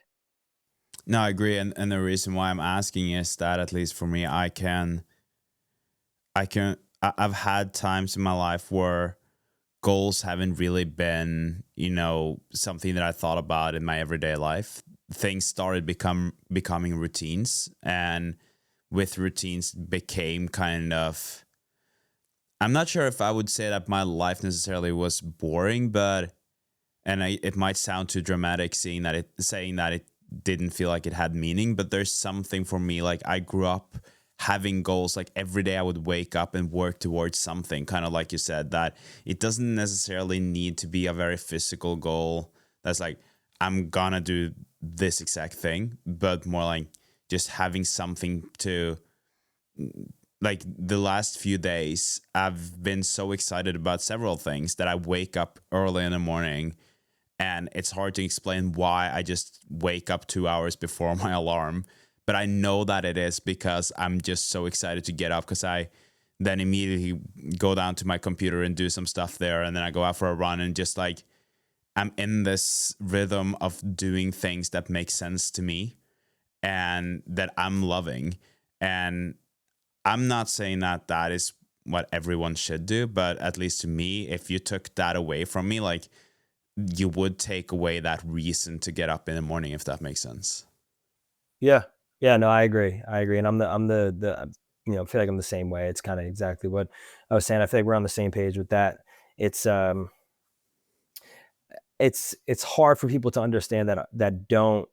No, I agree. And the reason why I'm asking is that, at least for me, I've had times in my life where goals haven't really been, something that I thought about in my everyday life. Things started becoming routines, and with routines became kind of, I'm not sure if I would say that my life necessarily was boring, but it might sound too dramatic saying that it didn't feel like it had meaning, but there's something for me, like I grew up having goals. Like every day I would wake up and work towards something, kind of like you said, that it doesn't necessarily need to be a very physical goal that's like, I'm gonna do this exact thing, but more like just having something to, like, the last few days I've been so excited about several things that I wake up early in the morning, and it's hard to explain why I just wake up 2 hours before my alarm. But I know that it is because I'm just so excited to get up, because I then immediately go down to my computer and do some stuff there. And then I go out for a run, and just like, I'm in this rhythm of doing things that make sense to me and that I'm loving. And I'm not saying that that is what everyone should do, but at least to me, if you took that away from me, like, you would take away that reason to get up in the morning, if that makes sense. Yeah. Yeah, no, I agree. And I feel like I'm the same way. It's kind of exactly what I was saying. I feel like we're on the same page with that. It's it's hard for people to understand that don't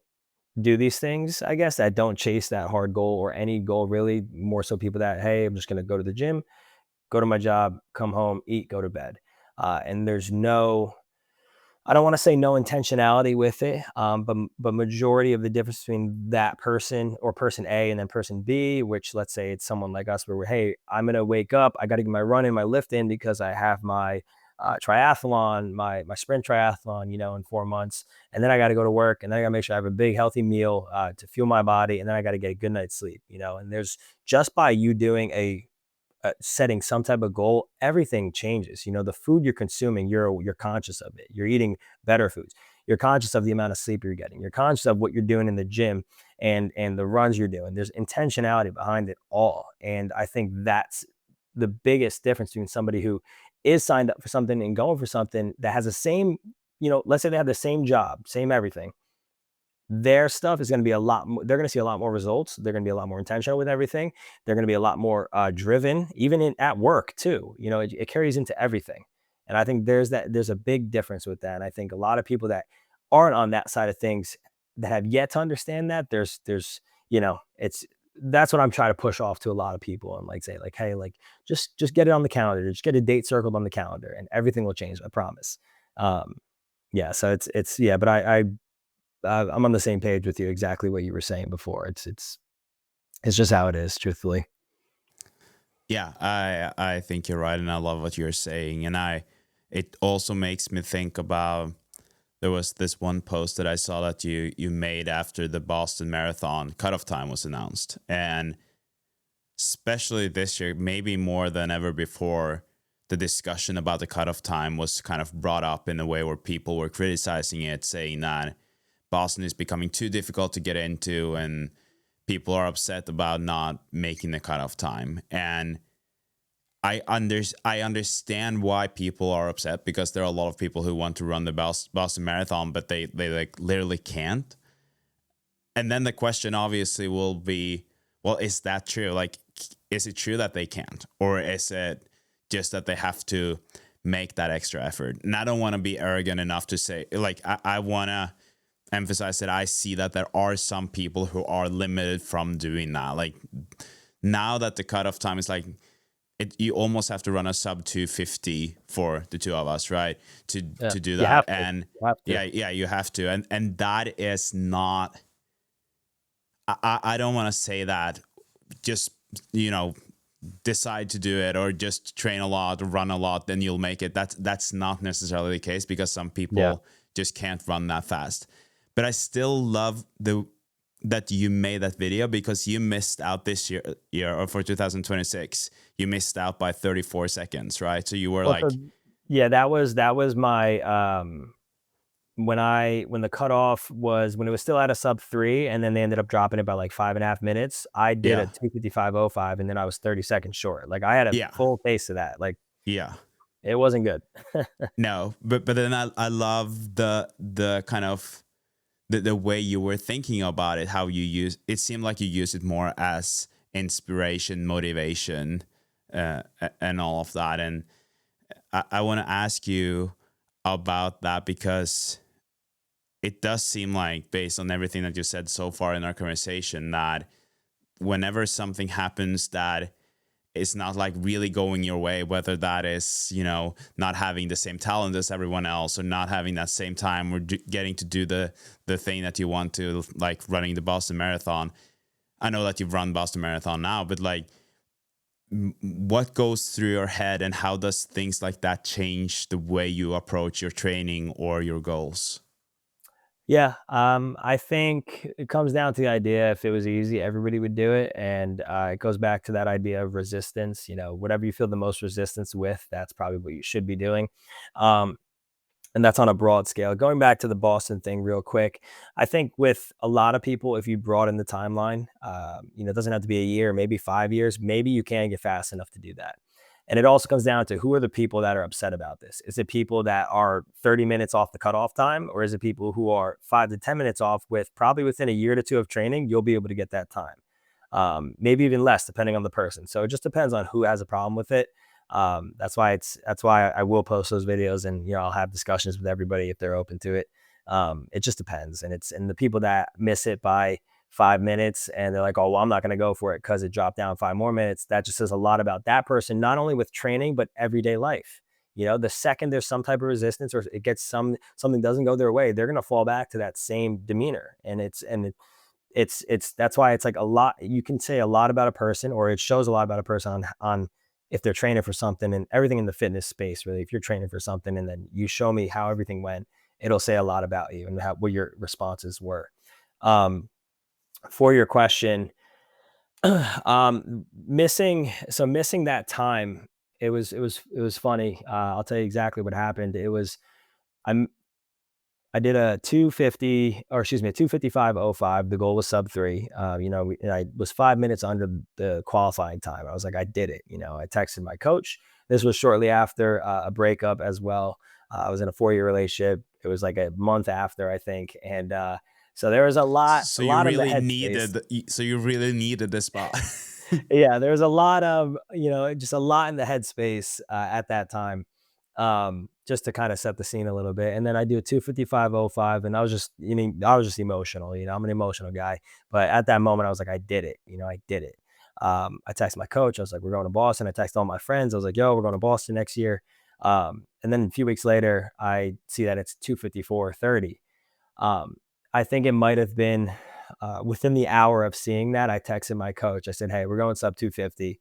do these things, I guess, that don't chase that hard goal or any goal really. More so people that, hey, I'm just gonna go to the gym, go to my job, come home, eat, go to bed. And there's no, I don't want to say no intentionality with it, but majority of the difference between that person or person A and then person B, which let's say it's someone like us, where we're, hey, I'm gonna wake up, I got to get my run in, my lift in because I have my triathlon, my sprint triathlon, in 4 months, and then I got to go to work, and then I got to make sure I have a big healthy meal to fuel my body, and then I got to get a good night's sleep. And there's, just by you doing setting some type of goal, everything changes. The food you're consuming, you're conscious of it. You're eating better foods. You're conscious of the amount of sleep you're getting. You're conscious of what you're doing in the gym and the runs you're doing. There's intentionality behind it all, and I think that's the biggest difference between somebody who is signed up for something and going for something that has the same let's say they have the same job, same everything, their stuff is going to be a lot more, they're going to see a lot more results. They're going to be a lot more intentional with everything. They're going to be a lot more driven, even at work too. It carries into everything. And I think there's a big difference with that. And I think a lot of people that aren't on that side of things, that have yet to understand that, it's that's what I'm trying to push off to a lot of people, and like say like, hey, like just get it on the calendar, just get a date circled on the calendar, and everything will change. I promise. Um, yeah. So it's yeah, but I'm on the same page with you. Exactly what you were saying before. It's just how it is, truthfully. Yeah, I think you're right, and I love what you're saying. And it also makes me think about, there was this one post that I saw that you made after the Boston Marathon cutoff time was announced, and especially this year, maybe more than ever before, the discussion about the cutoff time was kind of brought up in a way where people were criticizing it, saying that Boston is becoming too difficult to get into, and people are upset about not making the cutoff time. And I understand why people are upset, because there are a lot of people who want to run the Boston Marathon, but they like literally can't. And then the question obviously will be, well, is that true? Like, is it true that they can't, or is it just that they have to make that extra effort? And I don't want to be arrogant enough to say, like, I want to emphasize that I see that there are some people who are limited from doing that. Like, now that the cutoff time is like, you almost have to run a sub 250 for the two of us, right? To Yeah, do you that. have to. And You have to. yeah, you have to. And that is not, I don't want to say that just, decide to do it, or just train a lot, run a lot, then you'll make it. That's not necessarily the case, because some Yeah. people just can't run that fast. But I still love that you made that video, because you missed out this year, or for 2026, you missed out by 34 seconds, right? So you were Well, so like, yeah, that was my when the cutoff was, when it was still at a sub 3, and then they ended up dropping it by like 5.5 minutes. I did a yeah, 2:55:05, and then I was 30 seconds short. Like, I had a yeah, full taste of that. Like, yeah. it wasn't good. No, but then I love the kind of the way you were thinking about it, how you use it. Seemed like you use it more as inspiration, motivation, and all of that. And I want to ask you about that, because it does seem like, based on everything that you said so far in our conversation, that whenever something happens that is not like really going your way, whether that is, not having the same talent as everyone else, or not having that same time, or getting to do the thing that you want to, like running the Boston Marathon. I know that you've run Boston Marathon now, but like, what goes through your head, and how does things like that change the way you approach your training or your goals? Yeah, I think it comes down to the idea, if it was easy, everybody would do it, and it goes back to that idea of resistance. Whatever you feel the most resistance with, that's probably what you should be doing. Um, and that's on a broad scale. Going back to the Boston thing real quick, I think with a lot of people, if you broaden the timeline, it doesn't have to be a year, maybe 5 years, maybe you can get fast enough to do that. And it also comes down to, who are the people that are upset about this? Is it people that are 30 minutes off the cutoff time, or is it people who are 5 to 10 minutes off, with probably within a year to two of training, you'll be able to get that time? Maybe even less, depending on the person. So it just depends on who has a problem with it. That's why I will post those videos, and I'll have discussions with everybody if they're open to it. It just depends, and the people that miss it by 5 minutes, and they're like, oh, well, I'm not going to go for it because it dropped down 5 more minutes. That just says a lot about that person, not only with training but everyday life. The second there's some type of resistance, or it gets something doesn't go their way, they're going to fall back to that same demeanor. And it's that's why it's like, a lot, you can say a lot about a person, or it shows a lot about a person on if they're training for something, and everything in the fitness space, really. If you're training for something and then you show me how everything went, it'll say a lot about you, and what your responses were. um for your question, missing that time, it was funny. I'll tell you exactly what happened. I'm I did a 250, or excuse me, a 2:55:05. The goal was sub 3. I was 5 minutes under the qualifying time. I was like, I did it. I texted my coach. This was shortly after a breakup as well. I was in a 4-year relationship. It was like a month after, I think. And so there was a lot, So a you lot in the really headspace. needed, so you really needed the spot. Yeah, there's a lot of, just a lot in the headspace at that time, just to kind of set the scene a little bit. And then I do a 2:55:05, and I was just emotional. I'm an emotional guy, but at that moment, I was like, I did it. I did it. I texted my coach. I was like, we're going to Boston. I texted all my friends. I was like, yo, we're going to Boston next year. And then a few weeks later, I see that it's 2:54:30. Um, I think it might have been within the hour of seeing that, I texted my coach. I said, "Hey, we're going sub 250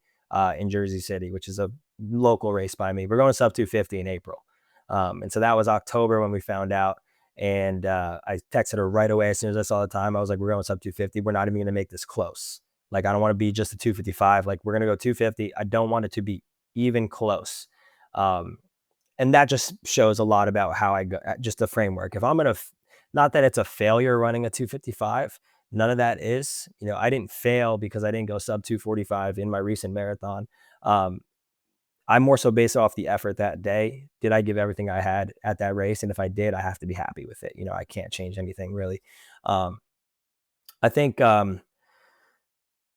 in Jersey City, which is a local race by me. We're going sub 250 in April." And so that was October when we found out. And I texted her right away as soon as I saw the time. I was like, "We're going sub 250. We're not even going to make this close. Like, I don't want to be just a 255. Like, we're going to go 250. I don't want it to be even close." Um, and that just shows a lot about how I go, just the framework. If I'm gonna, not that it's a failure running a 255, none of that is. I didn't fail because I didn't go sub 245 in my recent marathon. Um, I'm more so based off the effort that day. Did I give everything I had at that race? And if I did, I have to be happy with it. I can't change anything really. Um, I think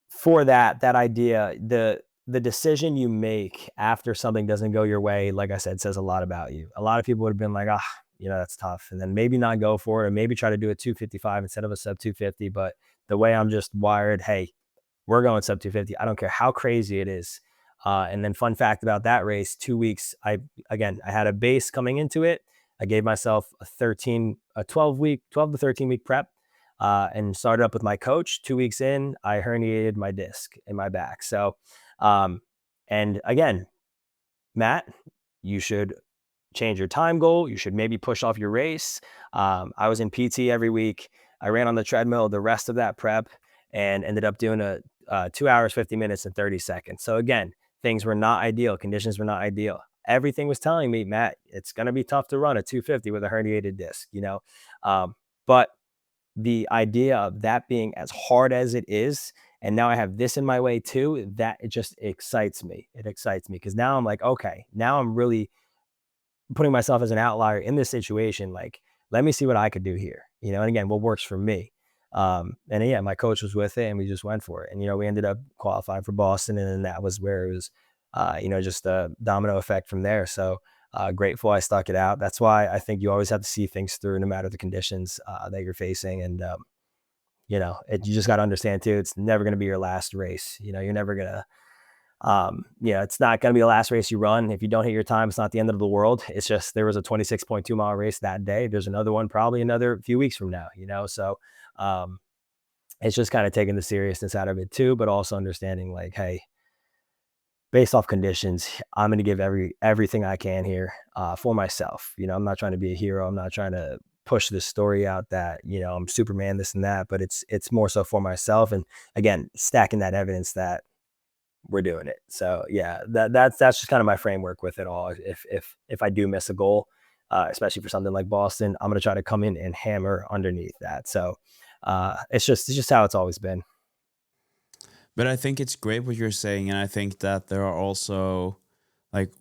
for that idea, the decision you make after something doesn't go your way, like I said, says a lot about you. A lot of people would have been like, that's tough, and then maybe not go for it, or maybe try to do a 255 instead of a sub 250. But the way I'm just wired, hey, we're going sub 250. I don't care how crazy it is. And then fun fact about that race, 2 weeks, I had a base coming into it. I gave myself a 12 to 13 week prep, and started up with my coach. 2 weeks in, I herniated my disc in my back. So, um, and again, Matt, you should change your time goal. You should maybe push off your race. I was in PT every week. I ran on the treadmill the rest of that prep and ended up doing a 2 hours, 50 minutes, and 30 seconds. So again, things were not ideal. Conditions were not ideal. Everything was telling me, Matt, it's going to be tough to run a 250 with a herniated disc. But the idea of that being as hard as it is, and now I have this in my way too, that it just excites me. It excites me because now I'm like, okay, now I'm really putting myself as an outlier in this situation. Like, let me see what I could do here, and again, what works for me. And yeah, my coach was with it and we just went for it. And, we ended up qualifying for Boston, and then that was where it was, just a domino effect from there. So, grateful I stuck it out. That's why I think you always have to see things through no matter the conditions that you're facing. And, you just got to understand too, it's never going to be your last race. You're never going to, it's not going to be the last race you run. If you don't hit your time, it's not the end of the world. It's just, there was a 26.2 mile race that day. There's another one, probably another few weeks from now, so, it's just kind of taking the seriousness out of it too, but also understanding like, hey, based off conditions, I'm going to give everything I can here, for myself. I'm not trying to be a hero. I'm not trying to push this story out that, I'm Superman, this and that, but it's more so for myself. And again, stacking that evidence that we're doing it. So yeah, that's just kind of my framework with it all. If I do miss a goal, especially for something like Boston, I'm going to try to come in and hammer underneath that. So it's just how it's always been. But I think it's great what you're saying, and I think that there are also like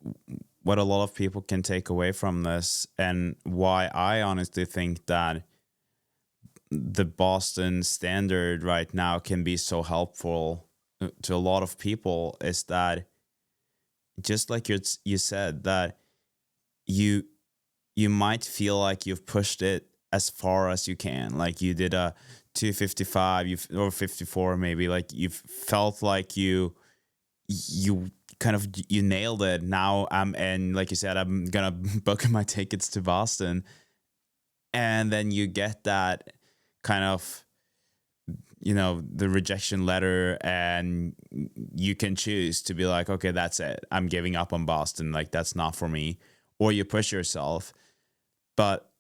what a lot of people can take away from this, and why I honestly think that the Boston standard right now can be so helpful to a lot of people is that, just like you said, that you you might feel like you've pushed it as far as you can. Like you did a 255, or 54 maybe. Like you've felt like you kind of you nailed it. Now and like you said, I'm gonna book my tickets to Boston, and then you get that kind of the rejection letter, and you can choose to be like, okay, that's it, I'm giving up on Boston, like that's not for me, or you push yourself. But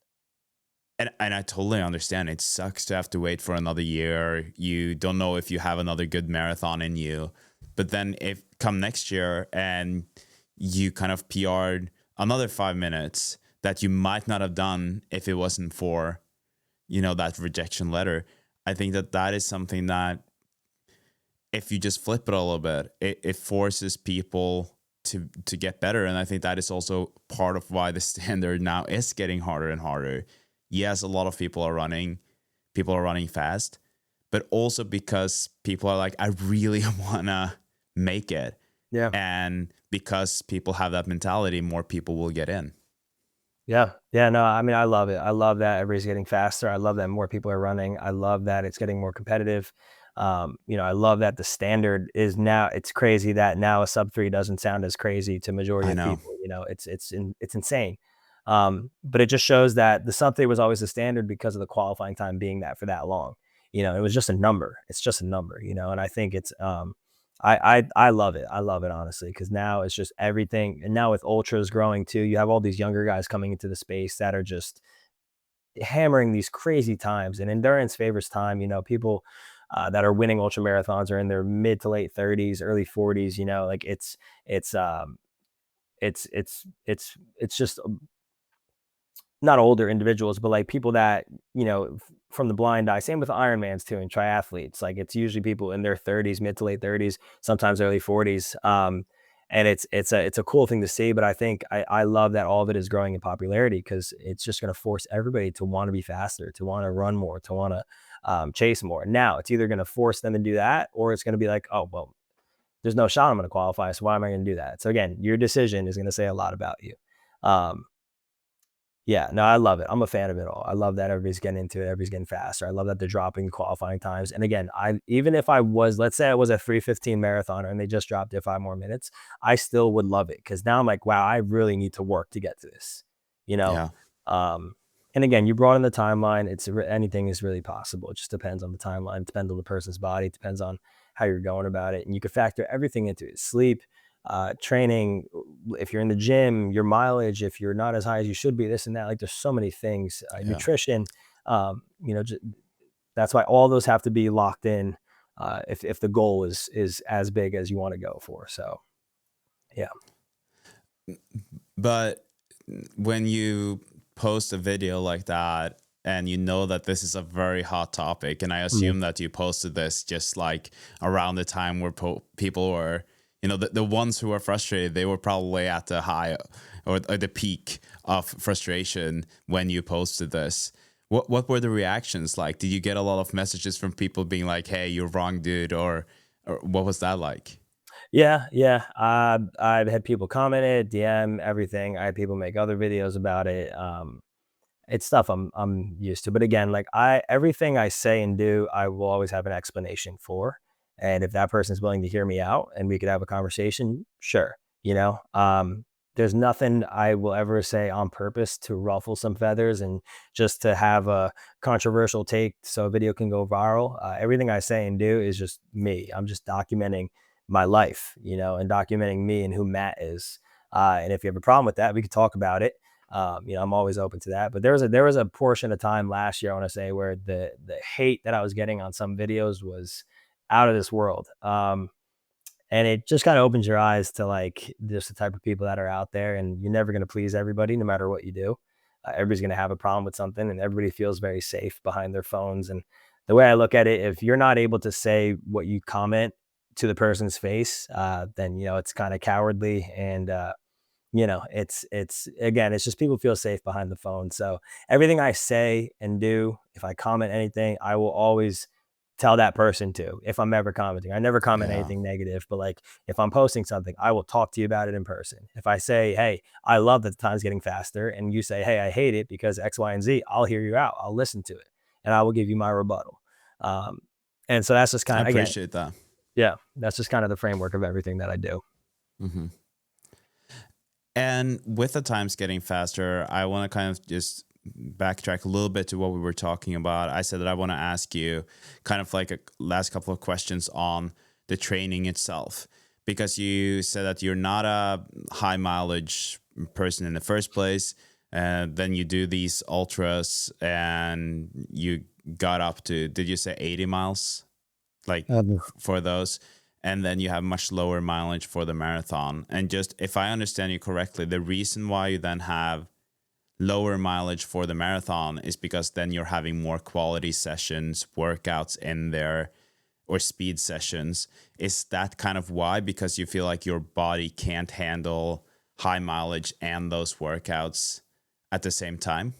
and I totally understand, it sucks to have to wait for another year. You don't know if you have another good marathon in you. But then if come next year and you kind of PR'd another 5 minutes that you might not have done if it wasn't for that rejection letter, I think that is something that, if you just flip it a little bit, it forces people to get better. And I think that is also part of why the standard now is getting harder and harder. Yes, a lot of people are running fast, but also because people are like, I really wanna make it. Yeah. And because people have that mentality, more people will get in. Yeah. Yeah. No, I mean, I love it. I love that everybody's getting faster. I love that more people are running. I love that it's getting more competitive. I love that the standard is now, it's crazy that now a sub 3 doesn't sound as crazy to majority I of know. people. It's insane. But it just shows that the sub 3 was always the standard because of the qualifying time being that for that long. It was just a number. It's just a number, and I think I love it. I love it, honestly, because now it's just everything. And now with ultras growing too, you have all these younger guys coming into the space that are just hammering these crazy times. And endurance favors time. People that are winning ultra marathons are in their mid to late 30s, early 40s. Like it's it's just not older individuals, but like people that, from the blind eye, same with Ironmans too, and triathletes, like it's usually people in their 30s, mid to late 30s, sometimes early 40s. And it's a cool thing to see, but I think I love that all of it is growing in popularity because it's just going to force everybody to want to be faster, to want to run more, to want to chase more. Now it's either going to force them to do that, or it's going to be like, oh, well, there's no shot I'm going to qualify. So why am I going to do that? So again, your decision is going to say a lot about you. Um, yeah, no, I love it. I'm a fan of it all. I love that everybody's getting into it. Everybody's getting faster. I love that they're dropping qualifying times. And again, even if I was, let's say I was a 3:15 marathoner and they just dropped it 5 more minutes, I still would love it because now I'm like, wow, I really need to work to get to this, you know? Yeah. Um, and again, you brought in the timeline. Anything is really possible. It just depends on the timeline, it depends on the person's body, it depends on how you're going about it. And you can factor everything into it: sleep, training, if you're in the gym, your mileage, if you're not as high as you should be, this and that. Like there's so many things, Yeah. nutrition, that's why all those have to be locked in. If the goal is as big as you want to go for. So, yeah. But when you post a video like that and you know that this is a very hot topic, and I Mhm. assume that you posted this just like around the time where people were, the ones who were frustrated, they were probably at the high or the peak of frustration when you posted this. What were the reactions like? Did you get a lot of messages from people being like, "Hey, you're wrong, dude," or what was that like? Yeah, yeah. I've had people comment it, DM, everything. I had people make other videos about it. It's stuff I'm used to. But again, like everything I say and do, I will always have an explanation for. And if that person's willing to hear me out and we could have a conversation, sure. There's nothing I will ever say on purpose to ruffle some feathers and just to have a controversial take so a video can go viral. Everything I say and do is just me. I'm just documenting my life, and documenting me and who Matt is. And if you have a problem with that, we could talk about it. I'm always open to that. But there was a portion of time last year, I want to say, where the hate that I was getting on some videos was out of this world. And it just kind of opens your eyes to like just the type of people that are out there, and you're never going to please everybody, no matter what you do. Everybody's going to have a problem with something, and everybody feels very safe behind their phones. And the way I look at it, if you're not able to say what you comment to the person's face, then it's kind of cowardly. And it's again, it's just people feel safe behind the phone. So everything I say and do, if I comment anything, I will always tell that person to. If I'm ever commenting, I never comment Yeah. anything negative, but like if I'm posting something, I will talk to you about it in person. If I say, hey, I love that the time's getting faster, and you say, hey, I hate it because X, Y, and Z, I'll hear you out, I'll listen to it, and I will give you my rebuttal. um, and so that's just I kind of, again, appreciate that. yeah, that's just kind of the framework of everything that I do. Hmm. And with the times getting faster, I want to kind of just backtrack a little bit to what we were talking about. I said that I want to ask you kind of like a last couple of questions on the training itself, because you said that you're not a high mileage person in the first place. And then you do these ultras and you got up to, did you say 80 miles? Like for those, and then you have much lower mileage for the marathon. And just if I understand you correctly, the reason why you then have lower mileage for the marathon is because then you're having more quality sessions, workouts in there. or speed sessions. Is that kind of why? Because you feel like your body can't handle high mileage and those workouts at the same time?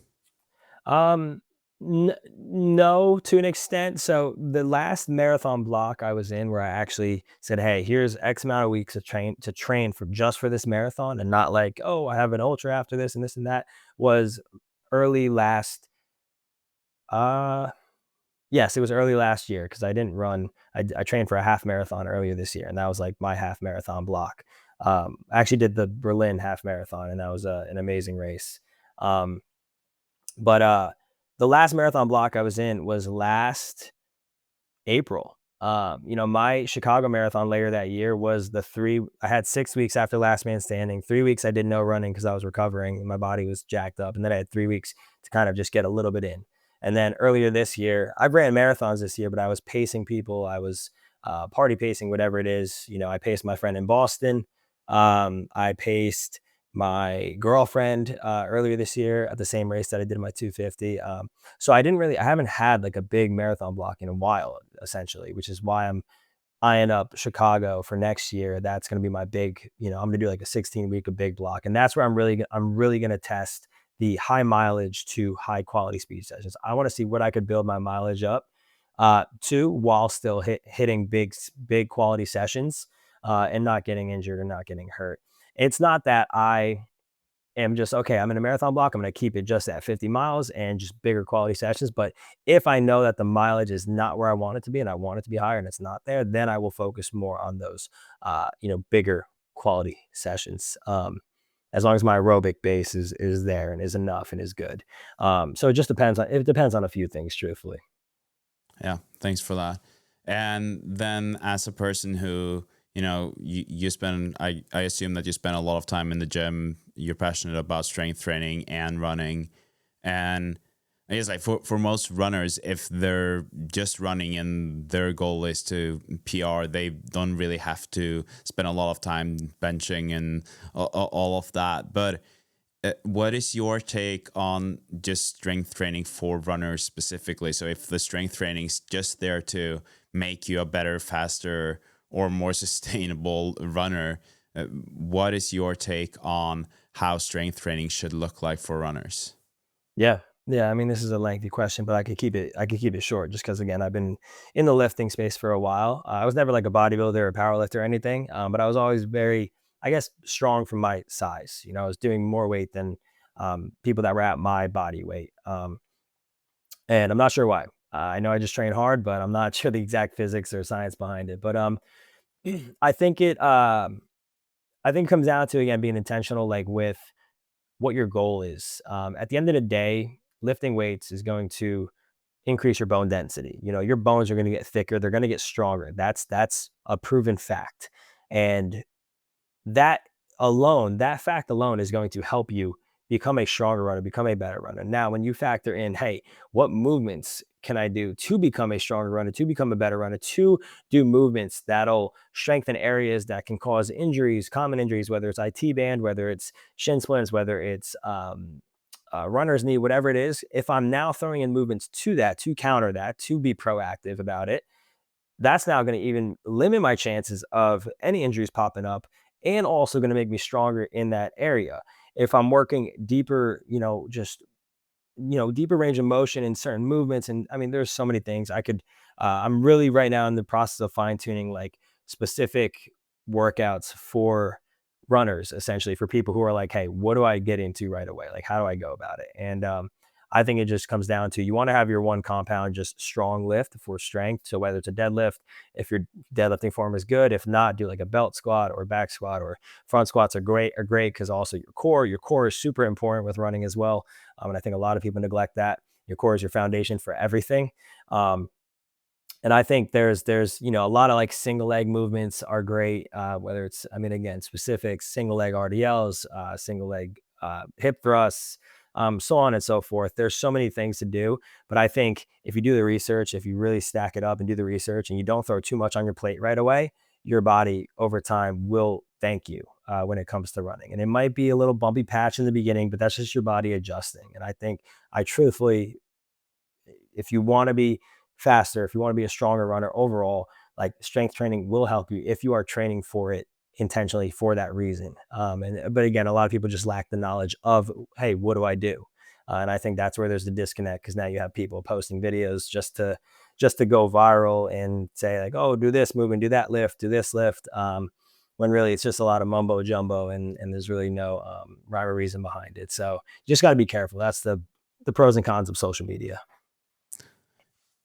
Um, no, to an extent. So the last marathon block I was in, where I actually said, "Hey, here's X amount of weeks to train for just for this marathon," and not like, "Oh, I have an ultra after this and this and that," was early last. Uh, yes, it was early last year because I didn't run. I trained for a half marathon earlier this year, and that was like my half marathon block. I actually did the Berlin half marathon, and that was an amazing race. Um, but the last marathon block I was in was last April. My Chicago marathon later that year was I had 6 weeks after last man standing. 3 weeks I did no running because I was recovering. My body was jacked up. And then I had 3 weeks to kind of just get a little bit in. And then earlier this year, I've ran marathons this year, but I was pacing people. I was party pacing, whatever it is. I paced my friend in Boston. I paced my girlfriend earlier this year at the same race that I did in my 250. So I haven't had like a big marathon block in a while, essentially, which is why I'm eyeing up Chicago for next year. That's going to be my big, I'm going to do like a 16-week of big block. And that's where I'm really going to test the high mileage to high quality speed sessions. I want to see what I could build my mileage up to while still hitting big quality sessions and not getting injured or not getting hurt. It's not that I am just okay. I'm in a marathon block. I'm going to keep it just at 50 miles and just bigger quality sessions. But if I know that the mileage is not where I want it to be and I want it to be higher and it's not there, then I will focus more on those, bigger quality sessions. As long as my aerobic base is there and is enough and is good. So it depends on a few things, truthfully. Yeah, thanks for that. And then as a person who, you spend, I assume that you spend a lot of time in the gym, you're passionate about strength training and running. And I guess like for most runners, if they're just running and their goal is to PR, they don't really have to spend a lot of time benching and all of that. But what is your take on just strength training for runners specifically? So if the strength training is just there to make you a better, faster, or more sustainable runner, what is your take on how strength training should look like for runners? Yeah. Yeah, I mean, this is a lengthy question, but I could keep it short just because again, I've been in the lifting space for a while. I was never like a bodybuilder or a powerlifter or anything, but I was always very, I guess, strong for my size. I was doing more weight than people that were at my body weight, and I'm not sure why. I know I just train hard, but I'm not sure the exact physics or science behind it. But I think it comes down to again being intentional, like with what your goal is. At the end of the day, lifting weights is going to increase your bone density. Your bones are going to get thicker. They're going to get stronger. That's a proven fact. And that that fact alone is going to help you become a stronger runner, become a better runner. Now, when you factor in, hey, what movements can I do to become a stronger runner, to become a better runner, to do movements that'll strengthen areas that can cause injuries, common injuries, whether it's IT band, whether it's shin splints, whether it's runner's knee, whatever it is. If I'm now throwing in movements to that, to counter that, to be proactive about it, that's now going to even limit my chances of any injuries popping up and also going to make me stronger in that area. If I'm working deeper, deeper range of motion in certain movements. And I mean, there's so many things I'm really right now in the process of fine tuning like specific workouts for runners, essentially for people who are like, hey, what do I get into right away? Like, how do I go about it? And I think it just comes down to you want to have your one compound, just strong lift for strength. So whether it's a deadlift, if your deadlifting form is good, if not, do like a belt squat or back squat or front squats are great because also your core is super important with running as well. And I think a lot of people neglect that. Your core is your foundation for everything. And I think there's a lot of like single leg movements are great. Whether it's again specific single leg RDLs, single leg hip thrusts, so on and so forth. There's so many things to do, but I think if you do the research, if you really stack it up and do the research, and you don't throw too much on your plate right away, your body over time will thank you when it comes to running. And it might be a little bumpy patch in the beginning, but that's just your body adjusting. And I think I truthfully, if you want to be faster, if you want to be a stronger runner overall, like strength training will help you if you are training for it intentionally for that reason. But again, a lot of people just lack the knowledge of, hey, what do I do? And I think that's where there's the disconnect, because now you have people posting videos just to go viral and say like, oh, do this movement, do that lift, do this lift. When really it's just a lot of mumbo jumbo, and there's really no rhyme or reason behind it. So you just got to be careful. That's the pros and cons of social media.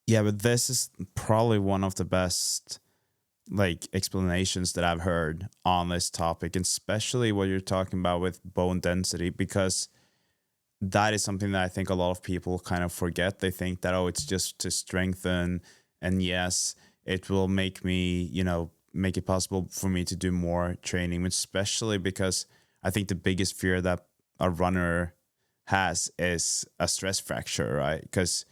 Yeah, but this is probably one of the best like explanations that I've heard on this topic, and especially what you're talking about with bone density, because that is something that I think a lot of people kind of forget. They think that, oh, it's just to strengthen, and yes, it will make me, make it possible for me to do more training, especially because I think the biggest fear that a runner has is a stress fracture, right? Because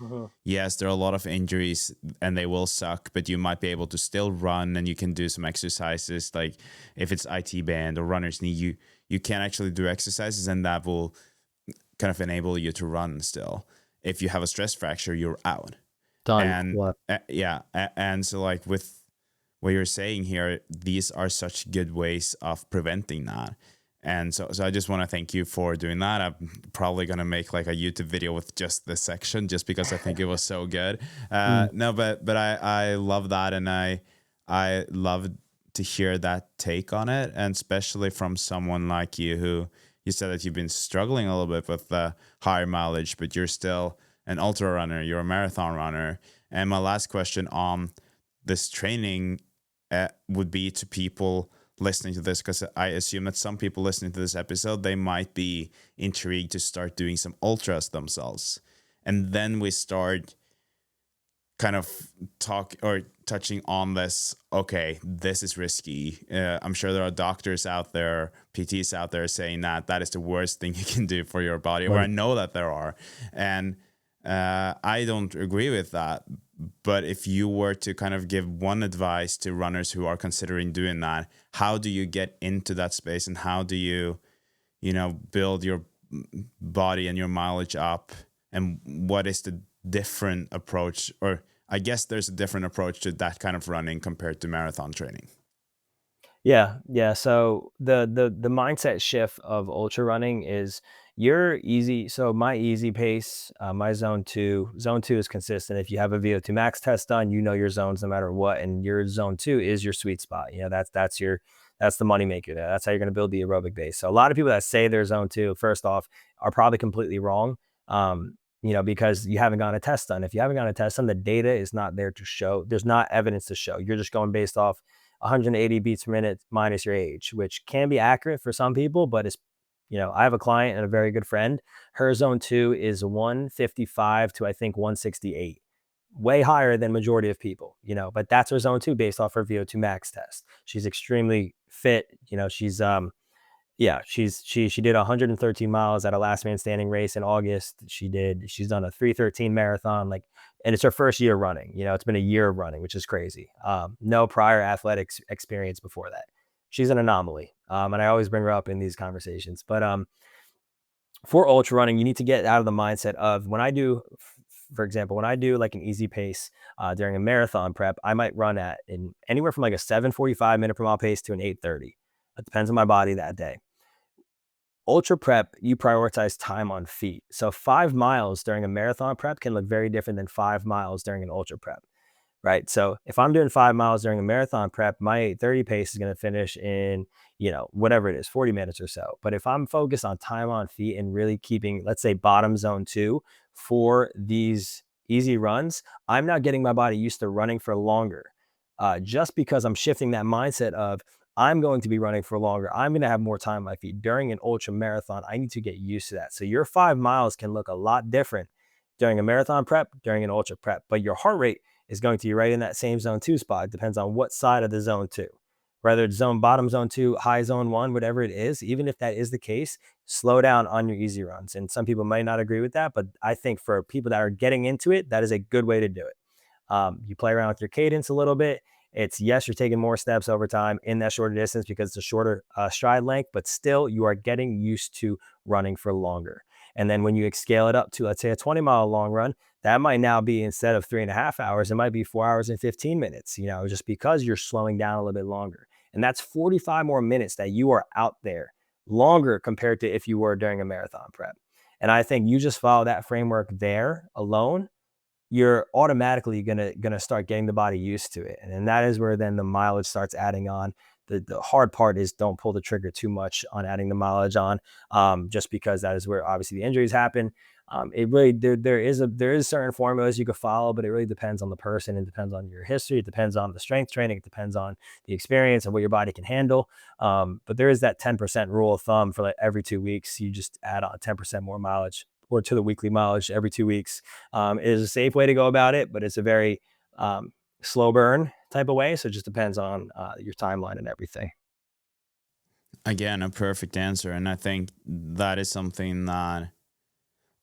yes, there are a lot of injuries and they will suck, but you might be able to still run, and you can do some exercises. Like if it's IT band or runner's knee, you can actually do exercises, and that will kind of enable you to run still. If you have a stress fracture, you're out. Done. And and so like with what you're saying here, these are such good ways of preventing that. And so I just want to thank you for doing that. I'm probably going to make like a YouTube video with just this section, just because I think it was so good. No, but I love that. And I love to hear that take on it. And especially from someone like you, who you said that you've been struggling a little bit with the higher mileage, but you're still an ultra runner, you're a marathon runner. And my last question on this training would be to people listening to this, because I assume that some people listening to this episode, they might be intrigued to start doing some ultras themselves. And then we start kind of touching on this. Okay, this is risky. I'm sure there are doctors out there, PTs out there saying that is the worst thing you can do for your body, or I know that there are. And I don't agree with that. But if you were to kind of give one advice to runners who are considering doing that, how do you get into that space, and how do you, build your body and your mileage up? And what is the different approach, or I guess there's a different approach to that kind of running compared to marathon training? Yeah. So the mindset shift of ultra running is your easy. So my easy pace, my zone two is consistent. If you have a VO2 max test done, your zones no matter what, and your zone 2 is your sweet spot. That's the money maker there. That's how you're going to build the aerobic base. So a lot of people that say they're zone 2, first off, are probably completely wrong. Because you haven't gotten a test done. If you haven't gotten a test done, the data is not there to show. There's not evidence to show. You're just going based off 180 beats per minute minus your age, which can be accurate for some people, but I have a client and a very good friend. Her zone 2 is 155 to I think 168, way higher than majority of people, but that's her zone 2 based off her VO2 max test. She's extremely fit. She did 113 miles at a last man standing race in August. She's done a 3:13 marathon, and it's her first year running. It's been a year of running, which is crazy. No prior athletics experience before that. She's an anomaly. And I always bring her up in these conversations. But for ultra running, you need to get out of the mindset of, for example, when I do like an easy pace during a marathon prep, I might run at anywhere from like a 7:45 minute per mile pace to an 8:30. It depends on my body that day. Ultra prep, you prioritize time on feet. So 5 miles during a marathon prep can look very different than 5 miles during an ultra prep, right? So if I'm doing 5 miles during a marathon prep, my 8:30 pace is going to finish in, whatever it is, 40 minutes or so. But if I'm focused on time on feet and really keeping, let's say, bottom zone 2 for these easy runs, I'm not getting my body used to running for longer. Just because I'm shifting that mindset of, I'm going to be running for longer, I'm going to have more time on my feet during an ultra marathon. I need to get used to that. So your 5 miles can look a lot different during a marathon prep, during an ultra prep, but your heart rate is going to be right in that same zone 2 spot. It depends on what side of the zone 2, whether it's bottom zone 2, high zone 1, whatever it is. Even if that is the case, slow down on your easy runs. And some people might not agree with that, but I think for people that are getting into it, that is a good way to do it. You play around with your cadence a little bit. Yes, you're taking more steps over time in that shorter distance because it's a shorter stride length, but still you are getting used to running for longer. And then when you scale it up to, let's say, a 20-mile long run, that might now be, instead of 3.5 hours, it might be 4 hours and 15 minutes, just because you're slowing down a little bit longer. And that's 45 more minutes that you are out there longer compared to if you were during a marathon prep. And I think you just follow that framework there alone, you're automatically gonna start getting the body used to it. And then that is where then the mileage starts adding on. The hard part is, don't pull the trigger too much on adding the mileage on, just because that is where obviously the injuries happen. It really, there is certain formulas you could follow, but it really depends on the person. It depends on your history. It depends on the strength training. It depends on the experience and what your body can handle. But there is that 10% rule of thumb for like every 2 weeks, you just add on 10% more mileage, or to the weekly mileage every 2 weeks. It is a safe way to go about it, but it's a very slow burn type of way. So it just depends on your timeline and everything. Again, a perfect answer. And I think that is something that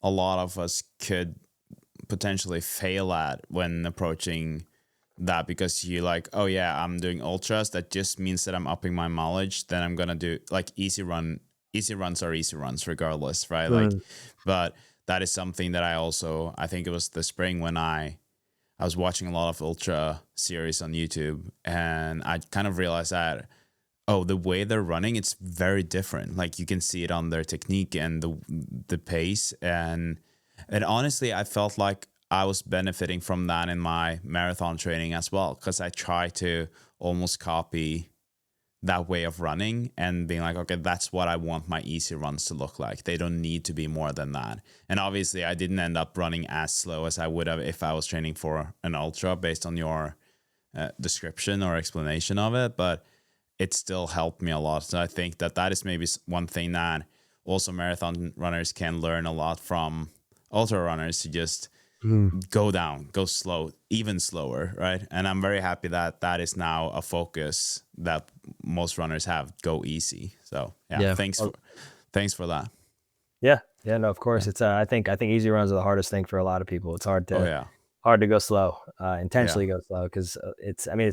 a lot of us could potentially fail at when approaching that, because you're like, oh yeah, I'm doing ultras. That just means that I'm upping my mileage. Then I'm going to do like easy runs are easy runs regardless, right? Like, Mm. but that is something that I think it was the spring when I was watching a lot of ultra series on YouTube, and I kind of realized that, oh, the way they're running, it's very different. Like you can see it on their technique and the pace. And honestly, I felt like I was benefiting from that in my marathon training as well, because I try to almost copy that way of running and being like, okay, that's what I want my easy runs to look like. They don't need to be more than that. And obviously I didn't end up running as slow as I would have if I was training for an ultra based on your description or explanation of it, but it still helped me a lot. So I think that is maybe one thing that also marathon runners can learn a lot from ultra runners, to just Mm. go down, go slow, even slower, right? And I'm very happy that that is now a focus that most runners have. Go easy. So yeah, Yeah. thanks for that. Yeah. Yeah. No, of course. Yeah. It's I think easy runs are the hardest thing for a lot of people. It's Oh yeah, hard to go slow, yeah, intentionally go slow, because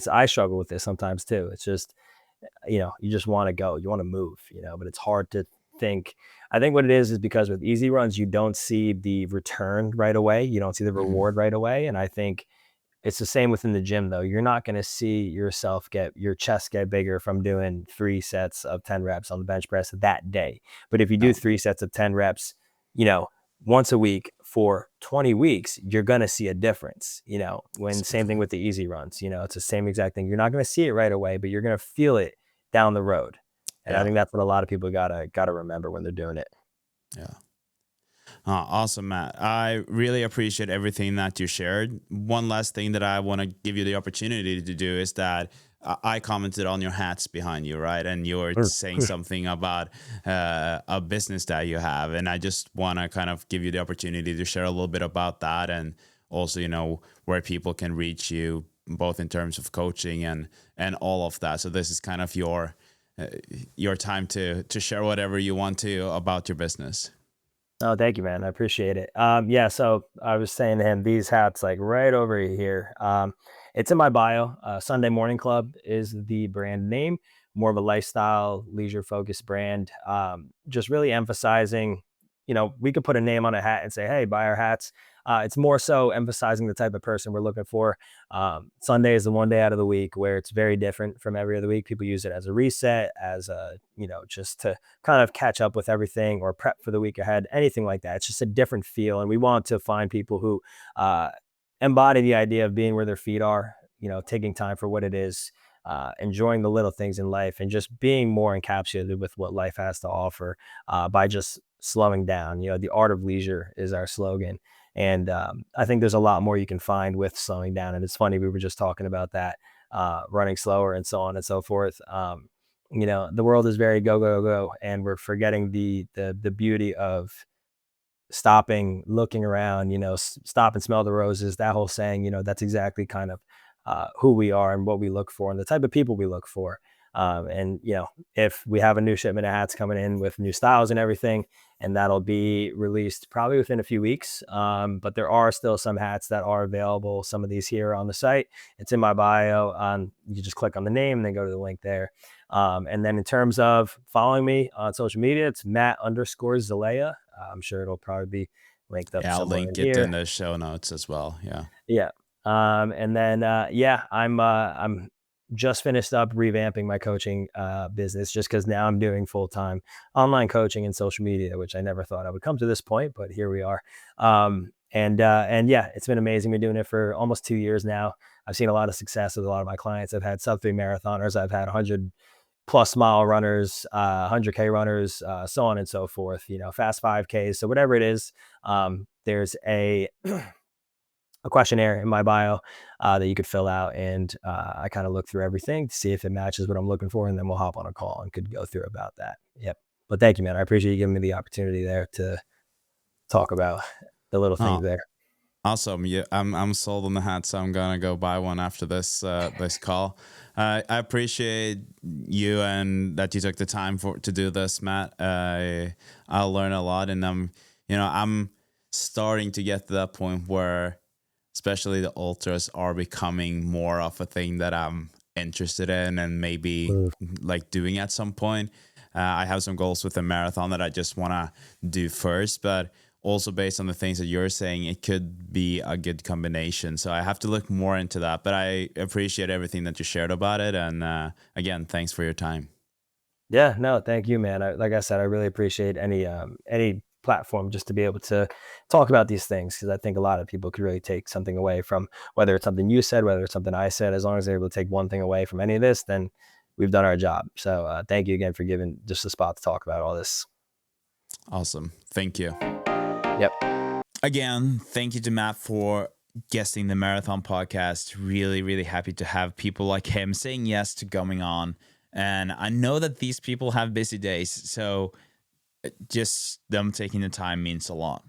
I struggle with this sometimes too. It's just, you just want to go, you want to move, but it's hard to think. I think what it is because with easy runs, you don't see the return right away. You don't see the hmm, reward right away. And I think it's the same within the gym though. You're not going to see your chest get bigger from doing 3 sets of 10 reps on the bench press that day. But if you do no, 3 sets of 10 reps, you know, once a week for 20 weeks, you're going to see a difference, when same thing exactly. with the easy runs, it's the same exact thing. You're not going to see it right away, but you're going to feel it down the road. And I Yeah, think that's what a lot of people gotta remember when they're doing it. yeah. Awesome, Matt. I really appreciate everything that you shared. One last thing that I want to give you the opportunity to do is that I commented on your hats behind you, right? And you were Mm. saying something about a business that you have. And I just want to kind of give you the opportunity to share a little bit about that, and also, where people can reach you, both in terms of coaching and all of that. So this is kind of your time to share whatever you want to about your business. Oh, thank you, man. I appreciate it. Yeah, so I was saying to him, these hats like right over here. It's in my bio. Sunday Morning Club is the brand name, more of a lifestyle, leisure focused brand. Just really emphasizing, we could put a name on a hat and say, hey, buy our hats. It's more so emphasizing the type of person we're looking for. Sunday is the one day out of the week where it's very different from every other week. People use it as a reset, as a, just to kind of catch up with everything or prep for the week ahead, anything like that. It's just a different feel. And we want to find people who uh, embody the idea of being where their feet are, taking time for what it is, enjoying the little things in life, and just being more encapsulated with what life has to offer by just slowing down. The art of leisure is our slogan. And I think there's a lot more you can find with slowing down. And it's funny, we were just talking about that, running slower and so on and so forth. The world is very go, go, go, and we're forgetting the beauty of stopping, looking around, stop and smell the roses, that whole saying, that's exactly kind of who we are and what we look for and the type of people we look for. And, if we have a new shipment of hats coming in with new styles and everything, and that'll be released probably within a few weeks. But there are still some hats that are available. Some of these here on the site. It's in my bio. You just click on the name and then go to the link there. And then in terms of following me on social media, it's Matt _Zelaya. I'm sure it'll probably be linked up Yeah, I'll somewhere in link it in here. the show notes as well. Yeah. Yeah. And then yeah, I'm just finished up revamping my coaching business just because now I'm doing full time online coaching and social media, which I never thought I would come to this point, but here we are. And yeah, it's been amazing. Been doing it for almost 2 years now. I've seen a lot of success with a lot of my clients. I've had sub 3 marathoners. I've had 100+ mile runners, 100K runners, so on and so forth. Fast 5Ks. So whatever it is, there's a questionnaire in my bio that you could fill out, and I kind of look through everything to see if it matches what I'm looking for, and then we'll hop on a call and could go through about that. Yep. But thank you, man. I appreciate you giving me the opportunity there to talk about the little things Oh, there. awesome. Yeah, I'm sold on the hat, so I'm gonna go buy one after this call. I appreciate you and that you took the time to do this, Matt. I'll learn a lot, and I'm starting to get to that point where especially the ultras are becoming more of a thing that I'm interested in and maybe Mm. like doing at some point. I have some goals with the marathon that I just want to do first, but also based on the things that you're saying, it could be a good combination. So I have to look more into that, but I appreciate everything that you shared about it. And again, thanks for your time. Yeah, no, thank you, man. Like I said, I really appreciate any platform just to be able to talk about these things because I think a lot of people could really take something away from whether it's something you said, whether it's something I said. As long as they're able to take one thing away from any of this, then we've done our job. So thank you again for giving just a spot to talk about all this. Awesome. Thank you. Yep. Again, thank you to Matt for guesting the Marathon podcast. Really, really happy to have people like him saying yes to coming on. And I know that these people have busy days, so just them taking the time means a lot.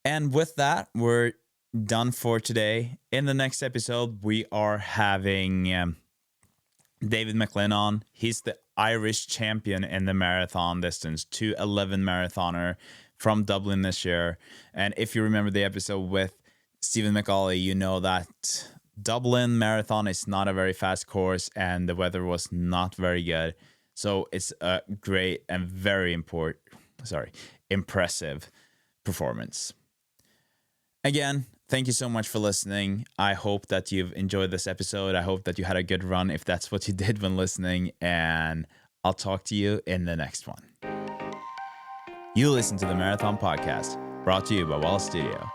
And with that, we're done for today. In the next episode, we are having David McLean on. He's the Irish champion in the marathon distance, 2:11 marathoner from Dublin this year. And if you remember the episode with Stephen McAuley, you know that Dublin Marathon is not a very fast course and the weather was not very good. So it's a great and very impressive performance. Again, thank you so much for listening. I hope that you've enjoyed this episode. I hope that you had a good run if that's what you did when listening. And I'll talk to you in the next one. You listen to the Marathon Podcast, brought to you by Wall Studio.